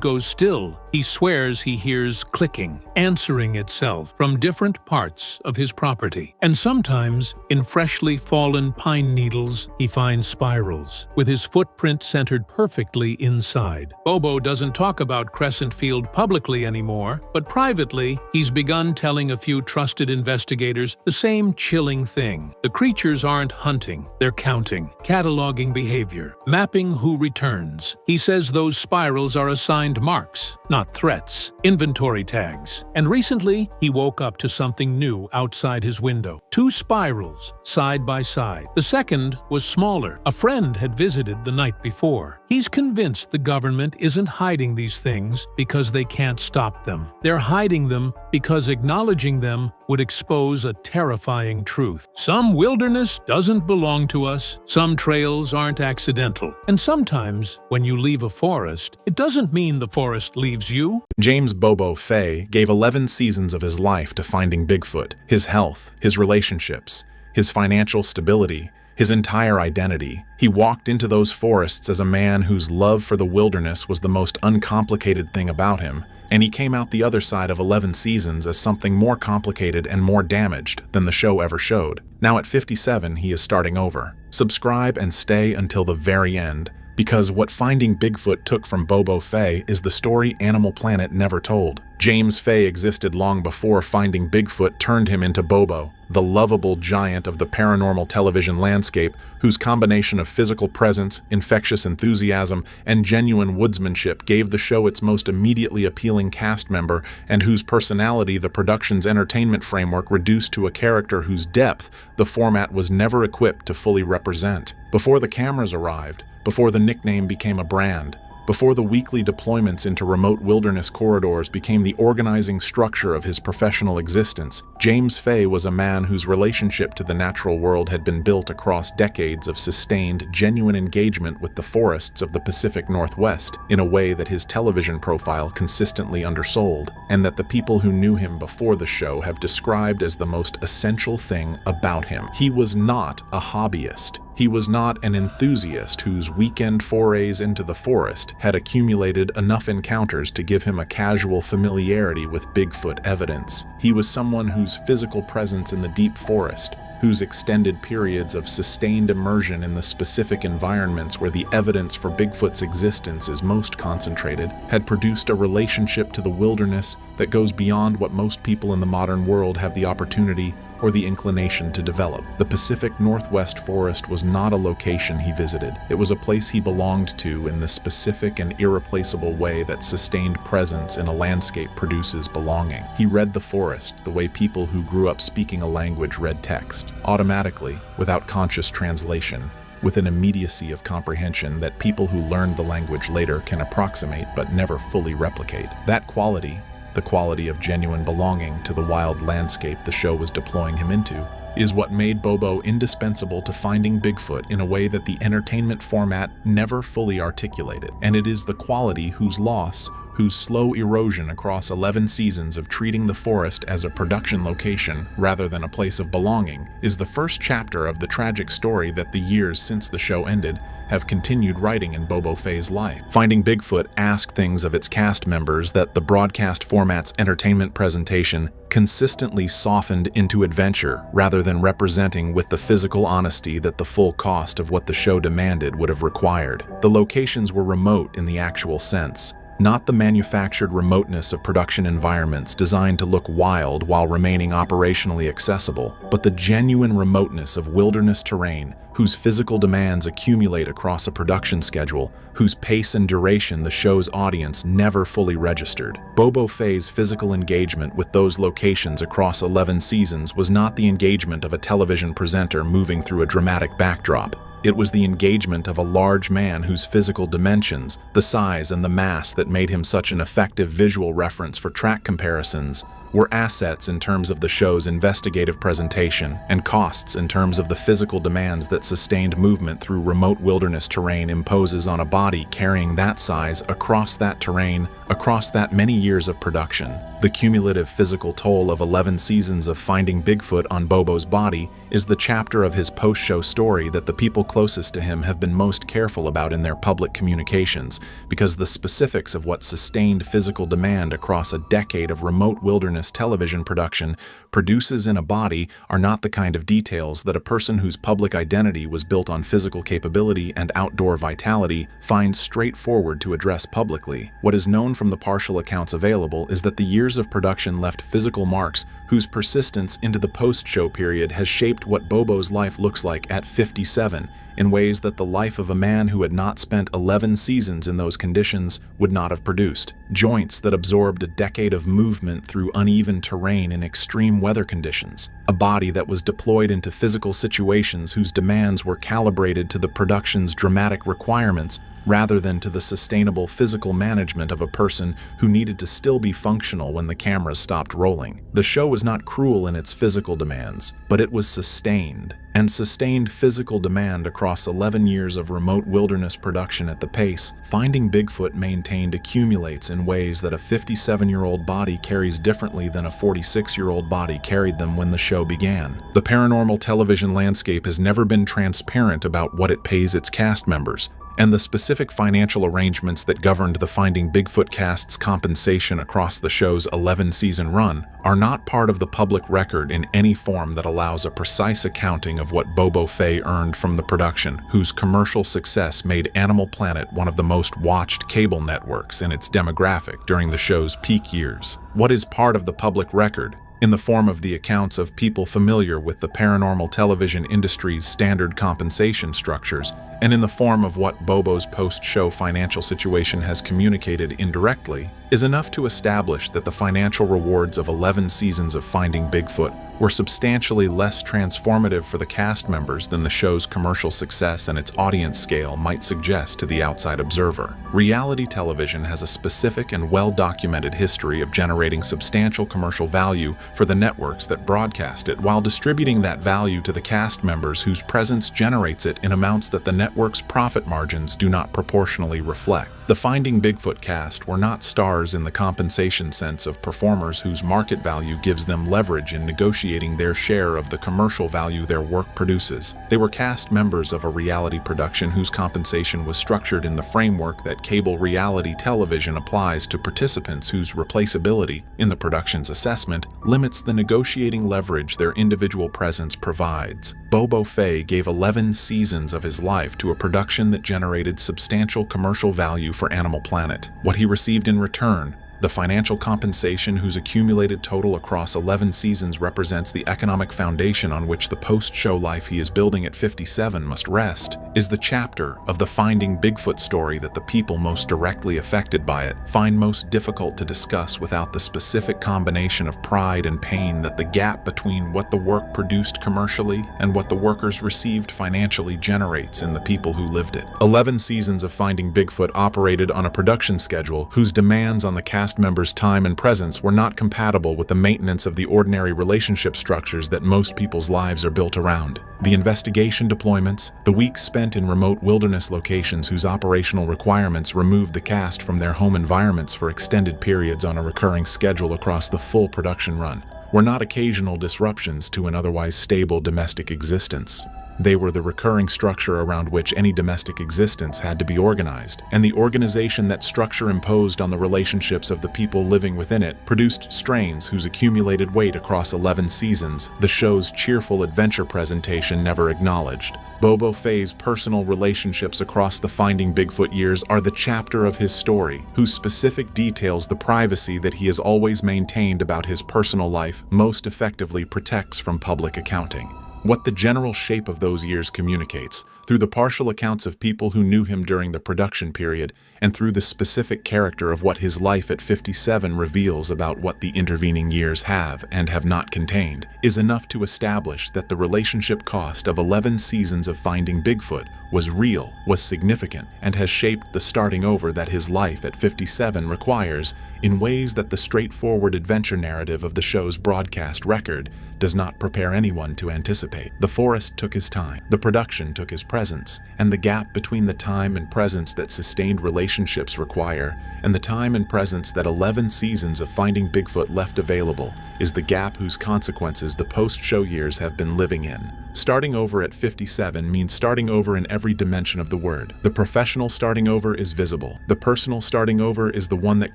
goes still, he swears he hears clicking, answering itself from different parts of his property. And sometimes, in freshly fallen pine needles, he finds spirals, with his footprint centered perfectly inside. Bobo doesn't talk about Crescent Field publicly anymore, but privately, he's begun telling a few trusted investigators the same chilling thing. The creatures aren't hunting, they're counting, cataloging behavior, mapping who returns. He says those spirals are assigned marks, not threats, inventory tags. And recently, he woke up to something new outside his window. Two spirals, side by side. The second was smaller. A friend had visited the night before. He's convinced the government isn't hiding these things because they can't stop them. They're hiding them because acknowledging them would expose a terrifying truth. Some wilderness doesn't belong to us, some trails aren't accidental, and sometimes when you leave a forest, it doesn't mean the forest leaves you.
James Bobo Fay gave 11 seasons of his life to finding Bigfoot, his health, his relationships, his financial stability, his entire identity. He walked into those forests as a man whose love for the wilderness was the most uncomplicated thing about him, and he came out the other side of 11 seasons as something more complicated and more damaged than the show ever showed. Now at 57, he is starting over. Subscribe and stay until the very end, because what Finding Bigfoot took from Bobo Fay is the story Animal Planet never told. James Fay existed long before Finding Bigfoot turned him into Bobo, the lovable giant of the paranormal television landscape whose combination of physical presence, infectious enthusiasm, and genuine woodsmanship gave the show its most immediately appealing cast member, and whose personality the production's entertainment framework reduced to a character whose depth the format was never equipped to fully represent. Before the cameras arrived, before the nickname became a brand, before the weekly deployments into remote wilderness corridors became the organizing structure of his professional existence, James Fay was a man whose relationship to the natural world had been built across decades of sustained, genuine engagement with the forests of the Pacific Northwest in a way that his television profile consistently undersold, and that the people who knew him before the show have described as the most essential thing about him. He was not a hobbyist. He was not an enthusiast whose weekend forays into the forest had accumulated enough encounters to give him a casual familiarity with Bigfoot evidence. He was someone whose physical presence in the deep forest, whose extended periods of sustained immersion in the specific environments where the evidence for Bigfoot's existence is most concentrated, had produced a relationship to the wilderness that goes beyond what most people in the modern world have the opportunity or the inclination to develop. The Pacific Northwest forest was not a location he visited. It was a place he belonged to in the specific and irreplaceable way that sustained presence in a landscape produces belonging. He read the forest the way people who grew up speaking a language read text, automatically, without conscious translation, with an immediacy of comprehension that people who learned the language later can approximate but never fully replicate. That quality, the quality of genuine belonging to the wild landscape the show was deploying him into, is what made Bobo indispensable to Finding Bigfoot in a way that the entertainment format never fully articulated. And it is the quality whose loss, whose slow erosion across 11 seasons of treating the forest as a production location rather than a place of belonging, is the first chapter of the tragic story that the years since the show ended have continued writing in Bobo Fay's life. Finding Bigfoot asked things of its cast members that the broadcast format's entertainment presentation consistently softened into adventure rather than representing with the physical honesty that the full cost of what the show demanded would have required. The locations were remote in the actual sense, not the manufactured remoteness of production environments designed to look wild while remaining operationally accessible, but the genuine remoteness of wilderness terrain whose physical demands accumulate across a production schedule, whose pace and duration the show's audience never fully registered. Bobo Fay's physical engagement with those locations across 11 seasons was not the engagement of a television presenter moving through a dramatic backdrop. It was the engagement of a large man whose physical dimensions, the size and the mass that made him such an effective visual reference for track comparisons, were assets in terms of the show's investigative presentation and costs in terms of the physical demands that sustained movement through remote wilderness terrain imposes on a body carrying that size across that terrain, across that many years of production. The cumulative physical toll of 11 seasons of Finding Bigfoot on Bobo's body is the chapter of his post-show story that the people closest to him have been most careful about in their public communications, because the specifics of what sustained physical demand across a decade of remote wilderness television production produces in a body are not the kind of details that a person whose public identity was built on physical capability and outdoor vitality finds straightforward to address publicly. What is known from the partial accounts available is that the years of production left physical marks whose persistence into the post-show period has shaped what Bobo's life looks like at 57, in ways that the life of a man who had not spent 11 seasons in those conditions would not have produced. Joints that absorbed a decade of movement through uneven terrain in extreme weather conditions. A body that was deployed into physical situations whose demands were calibrated to the production's dramatic requirements rather than to the sustainable physical management of a person who needed to still be functional when the cameras stopped rolling. The show was not cruel in its physical demands, but it was sustained. And sustained physical demand across 11 years of remote wilderness production at the pace Finding Bigfoot maintained accumulates in ways that a 57-year-old body carries differently than a 46-year-old body carried them when the show began. The paranormal television landscape has never been transparent about what it pays its cast members, and the specific financial arrangements that governed the Finding Bigfoot cast's compensation across the show's 11-season run are not part of the public record in any form that allows a precise accounting of what Bobo Fay earned from the production, whose commercial success made Animal Planet one of the most watched cable networks in its demographic during the show's peak years. What is part of the public record, in the form of the accounts of people familiar with the paranormal television industry's standard compensation structures, and in the form of what Bobo's post-show financial situation has communicated indirectly, is enough to establish that the financial rewards of 11 seasons of Finding Bigfoot were substantially less transformative for the cast members than the show's commercial success and its audience scale might suggest to the outside observer. Reality television has a specific and well-documented history of generating substantial commercial value for the networks that broadcast it, while distributing that value to the cast members whose presence generates it in amounts that the network's profit margins do not proportionally reflect. The Finding Bigfoot cast were not stars in the compensation sense of performers whose market value gives them leverage in negotiating their share of the commercial value their work produces. They were cast members of a reality production whose compensation was structured in the framework that cable reality television applies to participants whose replaceability, in the production's assessment, limits the negotiating leverage their individual presence provides. Bobo Fay gave 11 seasons of his life to a production that generated substantial commercial value for Animal Planet. What he received in return, the financial compensation whose accumulated total across 11 seasons represents the economic foundation on which the post-show life he is building at 57 must rest, is the chapter of the Finding Bigfoot story that the people most directly affected by it find most difficult to discuss without the specific combination of pride and pain that the gap between what the work produced commercially and what the workers received financially generates in the people who lived it. 11 seasons of Finding Bigfoot operated on a production schedule whose demands on the cast members' time and presence were not compatible with the maintenance of the ordinary relationship structures that most people's lives are built around. The investigation deployments, the weeks spent in remote wilderness locations whose operational requirements removed the cast from their home environments for extended periods on a recurring schedule across the full production run, were not occasional disruptions to an otherwise stable domestic existence. They were the recurring structure around which any domestic existence had to be organized, and the organization that structure imposed on the relationships of the people living within it produced strains whose accumulated weight across 11 seasons the show's cheerful adventure presentation never acknowledged. Bobo Fay's personal relationships across the Finding Bigfoot years are the chapter of his story, whose specific details the privacy that he has always maintained about his personal life most effectively protects from public accounting. What the general shape of those years communicates, through the partial accounts of people who knew him during the production period, and through the specific character of what his life at 57 reveals about what the intervening years have and have not contained, is enough to establish that the relationship cost of 11 seasons of Finding Bigfoot was real, was significant, and has shaped the starting over that his life at 57 requires in ways that the straightforward adventure narrative of the show's broadcast record does not prepare anyone to anticipate. The forest took his time, the production took his presence, and the gap between the time and presence that sustained relationships require and the time and presence that 11 seasons of Finding Bigfoot left available is the gap whose consequences the post-show years have been living in. Starting over at 57 means starting over in every dimension of the word. The professional starting over is visible. The personal starting over is the one that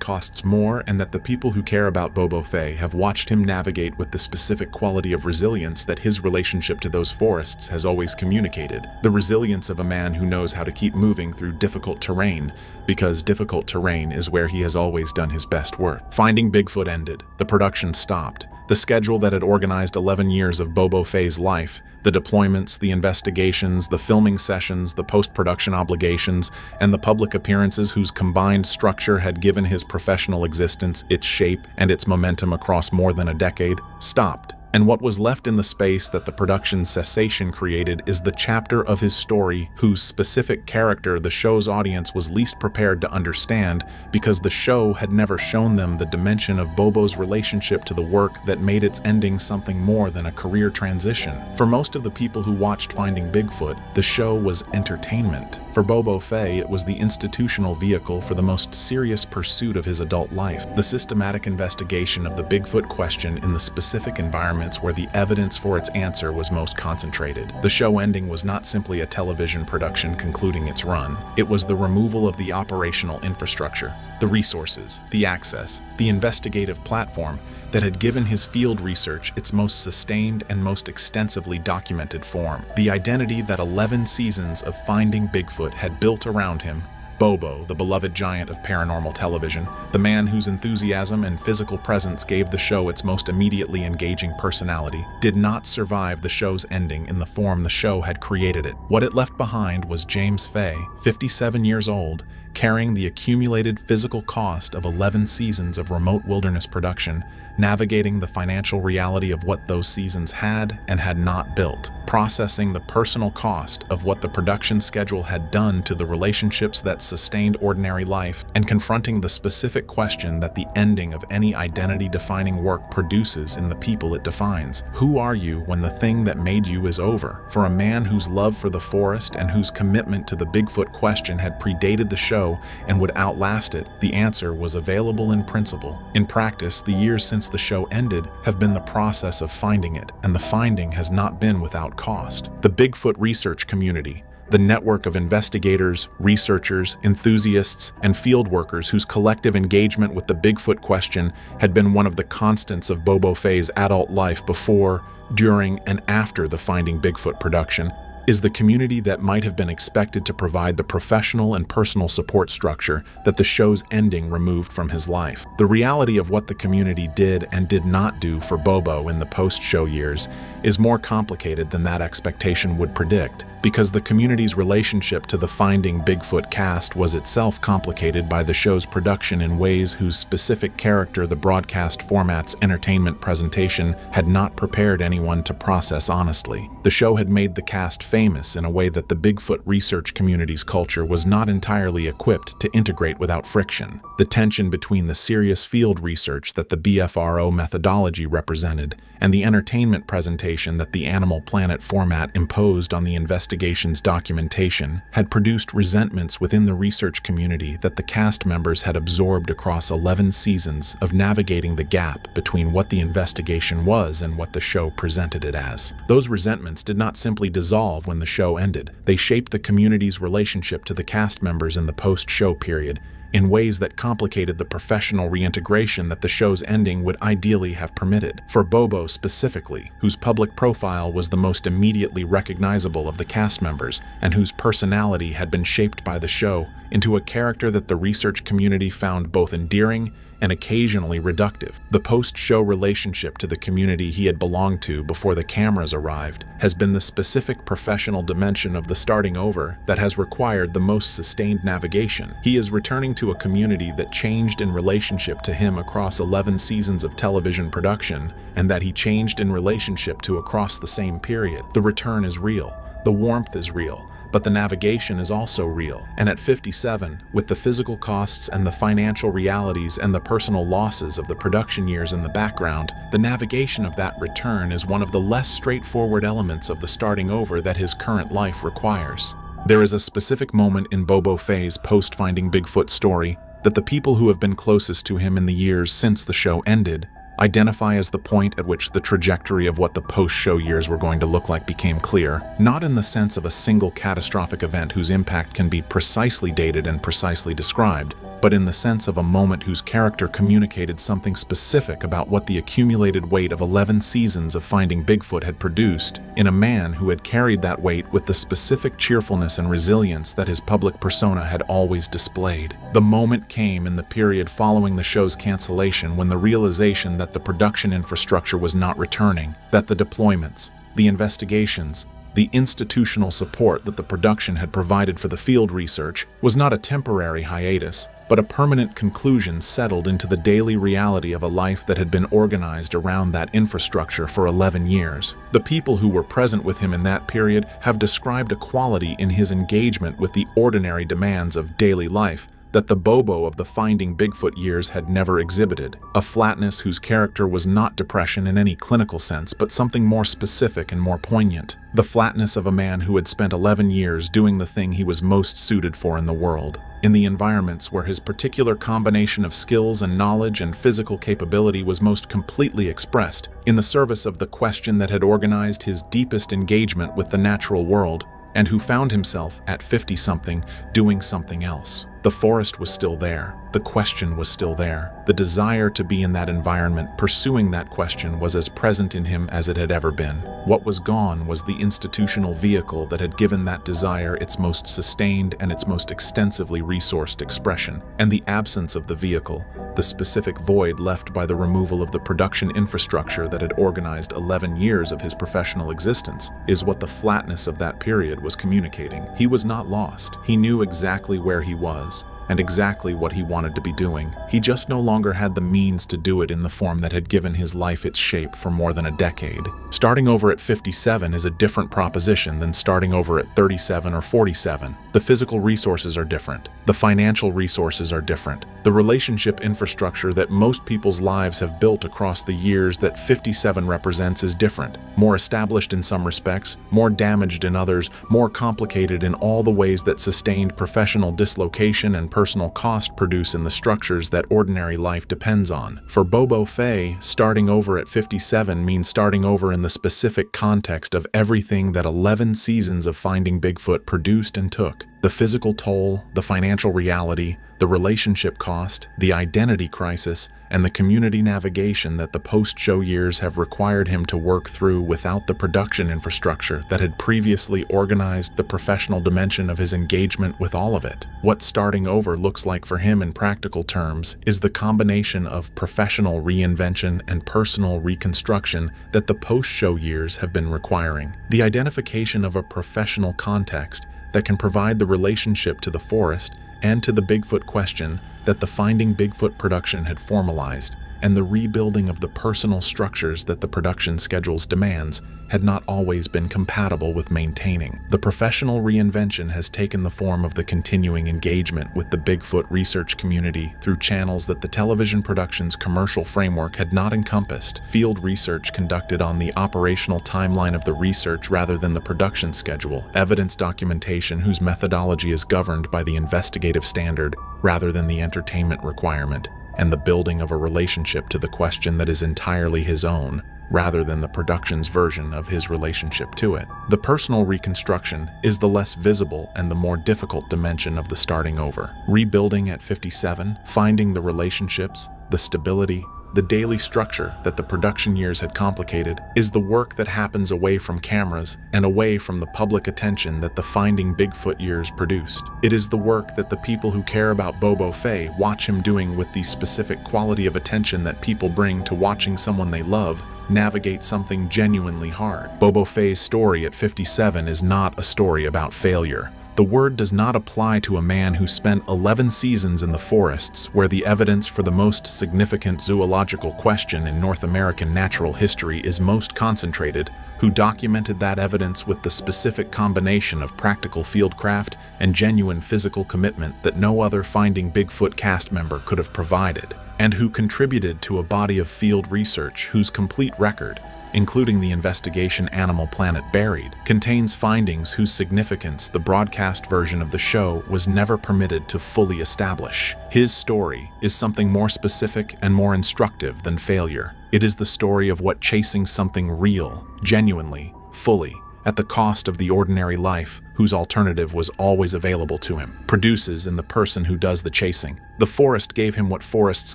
costs more, and that the people who care about Bobo Fay have watched him navigate with the specific quality of resilience that his relationship relationship to those forests has always communicated. The resilience of a man who knows how to keep moving through difficult terrain, because difficult terrain is where he has always done his best work. Finding Bigfoot ended. The production stopped. The schedule that had organized 11 years of Bobo Fay's life, the deployments, the investigations, the filming sessions, the post-production obligations, and the public appearances whose combined structure had given his professional existence its shape and its momentum across more than a decade, stopped. And what was left in the space that the production's cessation created is the chapter of his story whose specific character the show's audience was least prepared to understand because the show had never shown them the dimension of Bobo's relationship to the work that made its ending something more than a career transition. For most of the people who watched Finding Bigfoot, the show was entertainment. For Bobo Fay, it was the institutional vehicle for the most serious pursuit of his adult life, the systematic investigation of the Bigfoot question in the specific environment where the evidence for its answer was most concentrated. The show ending was not simply a television production concluding its run. It was the removal of the operational infrastructure, the resources, the access, the investigative platform that had given his field research its most sustained and most extensively documented form. The identity that 11 seasons of Finding Bigfoot had built around him, Bobo, the beloved giant of paranormal television, the man whose enthusiasm and physical presence gave the show its most immediately engaging personality, did not survive the show's ending in the form the show had created it. What it left behind was James Fay, 57 years old, carrying the accumulated physical cost of 11 seasons of remote wilderness production, navigating the financial reality of what those seasons had and had not built, processing the personal cost of what the production schedule had done to the relationships that sustained ordinary life, and confronting the specific question that the ending of any identity-defining work produces in the people it defines. Who are you when the thing that made you is over? For a man whose love for the forest and whose commitment to the Bigfoot question had predated the show and would outlast it, the answer was available in principle. In practice, the years since the show ended have been the process of finding it, and the finding has not been without cost. The Bigfoot research community, the network of investigators, researchers, enthusiasts, and field workers whose collective engagement with the Bigfoot question had been one of the constants of Bobo Fay's adult life before, during, and after the Finding Bigfoot production, is the community that might have been expected to provide the professional and personal support structure that the show's ending removed from his life. The reality of what the community did and did not do for Bobo in the post-show years is more complicated than that expectation would predict, because the community's relationship to the Finding Bigfoot cast was itself complicated by the show's production in ways whose specific character the broadcast format's entertainment presentation had not prepared anyone to process honestly. The show had made the cast famous in a way that the Bigfoot research community's culture was not entirely equipped to integrate without friction. The tension between the serious field research that the BFRO methodology represented and the entertainment presentation that the Animal Planet format imposed on the investigation's documentation had produced resentments within the research community that the cast members had absorbed across 11 seasons of navigating the gap between what the investigation was and what the show presented it as. Those resentments did not simply dissolve when the show ended. They shaped the community's relationship to the cast members in the post-show period in ways that complicated the professional reintegration that the show's ending would ideally have permitted. For Bobo specifically, whose public profile was the most immediately recognizable of the cast members and whose personality had been shaped by the show into a character that the research community found both endearing and occasionally reductive. The post-show relationship to the community he had belonged to before the cameras arrived has been the specific professional dimension of the starting over that has required the most sustained navigation. He is returning to a community that changed in relationship to him across 11 seasons of television production, and that he changed in relationship to across the same period. The return is real. The warmth is real. But the navigation is also real. And at 57, with the physical costs and the financial realities and the personal losses of the production years in the background, the navigation of that return is one of the less straightforward elements of the starting over that his current life requires. There is a specific moment in Bobo Fay's post-Finding Bigfoot story that the people who have been closest to him in the years since the show ended identify as the point at which the trajectory of what the post-show years were going to look like became clear, not in the sense of a single catastrophic event whose impact can be precisely dated and precisely described, but in the sense of a moment whose character communicated something specific about what the accumulated weight of 11 seasons of Finding Bigfoot had produced in a man who had carried that weight with the specific cheerfulness and resilience that his public persona had always displayed. The moment came in the period following the show's cancellation when the realization that the production infrastructure was not returning, that the deployments, the investigations, the institutional support that the production had provided for the field research was not a temporary hiatus, but a permanent conclusion settled into the daily reality of a life that had been organized around that infrastructure for 11 years. The people who were present with him in that period have described a quality in his engagement with the ordinary demands of daily life that the Bobo of the Finding Bigfoot years had never exhibited, a flatness whose character was not depression in any clinical sense, but something more specific and more poignant. The flatness of a man who had spent 11 years doing the thing he was most suited for in the world, in the environments where his particular combination of skills and knowledge and physical capability was most completely expressed, in the service of the question that had organized his deepest engagement with the natural world, and who found himself, at 50-something, doing something else. The forest was still there. The question was still there. The desire to be in that environment, pursuing that question, was as present in him as it had ever been. What was gone was the institutional vehicle that had given that desire its most sustained and its most extensively resourced expression. And the absence of the vehicle, the specific void left by the removal of the production infrastructure that had organized 11 years of his professional existence, is what the flatness of that period was communicating. He was not lost. He knew exactly where he was, and exactly what he wanted to be doing. He just no longer had the means to do it in the form that had given his life its shape for more than a decade. Starting over at 57 is a different proposition than starting over at 37 or 47. The physical resources are different. The financial resources are different. The relationship infrastructure that most people's lives have built across the years that 57 represents is different. More established in some respects, more damaged in others, more complicated in all the ways that sustained professional dislocation and personal cost produce in the structures that ordinary life depends on. For Bobo Fay, starting over at 57 means starting over in the specific context of everything that 11 seasons of Finding Bigfoot produced and took. The physical toll, the financial reality, the relationship cost, the identity crisis, and the community navigation that the post-show years have required him to work through without the production infrastructure that had previously organized the professional dimension of his engagement with all of it. What starting over looks like for him in practical terms is the combination of professional reinvention and personal reconstruction that the post-show years have been requiring. The identification of a professional context that can provide the relationship to the forest and to the Bigfoot question that the Finding Bigfoot production had formalized, and the rebuilding of the personal structures that the production schedule's demands had not always been compatible with maintaining. The professional reinvention has taken the form of the continuing engagement with the Bigfoot research community through channels that the television production's commercial framework had not encompassed. Field research conducted on the operational timeline of the research rather than the production schedule. Evidence documentation whose methodology is governed by the investigative standard rather than the entertainment requirement. And the building of a relationship to the question that is entirely his own, rather than the production's version of his relationship to it. The personal reconstruction is the less visible and the more difficult dimension of the starting over. Rebuilding at 57, finding the relationships, the stability, the daily structure that the production years had complicated, is the work that happens away from cameras and away from the public attention that the Finding Bigfoot years produced. It is the work that the people who care about Bobo Fay watch him doing with the specific quality of attention that people bring to watching someone they love navigate something genuinely hard. Bobo Fay's story at 57 is not a story about failure. The word does not apply to a man who spent 11 seasons in the forests where the evidence for the most significant zoological question in North American natural history is most concentrated, who documented that evidence with the specific combination of practical fieldcraft and genuine physical commitment that no other Finding Bigfoot cast member could have provided, and who contributed to a body of field research whose complete record, including the investigation Animal Planet Buried, contains findings whose significance the broadcast version of the show was never permitted to fully establish. His story is something more specific and more instructive than failure. It is the story of what chasing something real, genuinely, fully, at the cost of the ordinary life, whose alternative was always available to him, produces in the person who does the chasing. The forest gave him what forests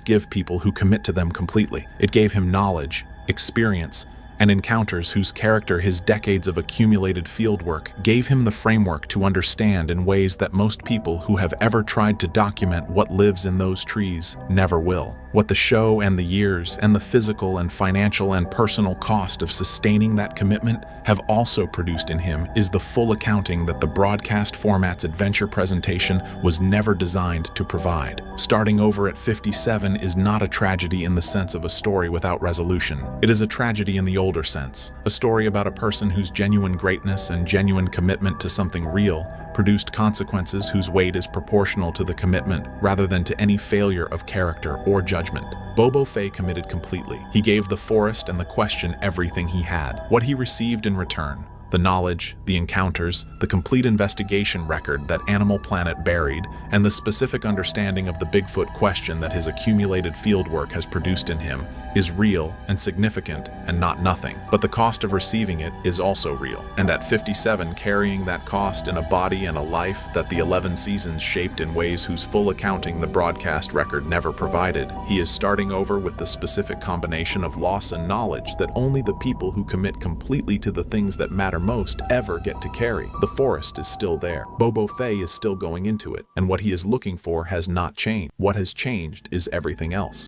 give people who commit to them completely. It gave him knowledge, experience, and encounters whose character his decades of accumulated fieldwork gave him the framework to understand in ways that most people who have ever tried to document what lives in those trees never will. What the show and the years and the physical and financial and personal cost of sustaining that commitment have also produced in him is the full accounting that the broadcast format's adventure presentation was never designed to provide. Starting over at 57 is not a tragedy in the sense of a story without resolution. It is a tragedy in the older sense, a story about a person whose genuine greatness and genuine commitment to something real produced consequences whose weight is proportional to the commitment rather than to any failure of character or judgment. Bobo Fay committed completely. He gave the forest and the question everything he had. What he received in return, the knowledge, the encounters, the complete investigation record that Animal Planet buried, and the specific understanding of the Bigfoot question that his accumulated fieldwork has produced in him, is real and significant and not nothing. But the cost of receiving it is also real. And at 57, carrying that cost in a body and a life that the 11 seasons shaped in ways whose full accounting the broadcast record never provided, he is starting over with the specific combination of loss and knowledge that only the people who commit completely to the things that matter most ever get to carry. The forest is still there. Bobo Fay is still going into it, and what he is looking for has not changed. What has changed is everything else.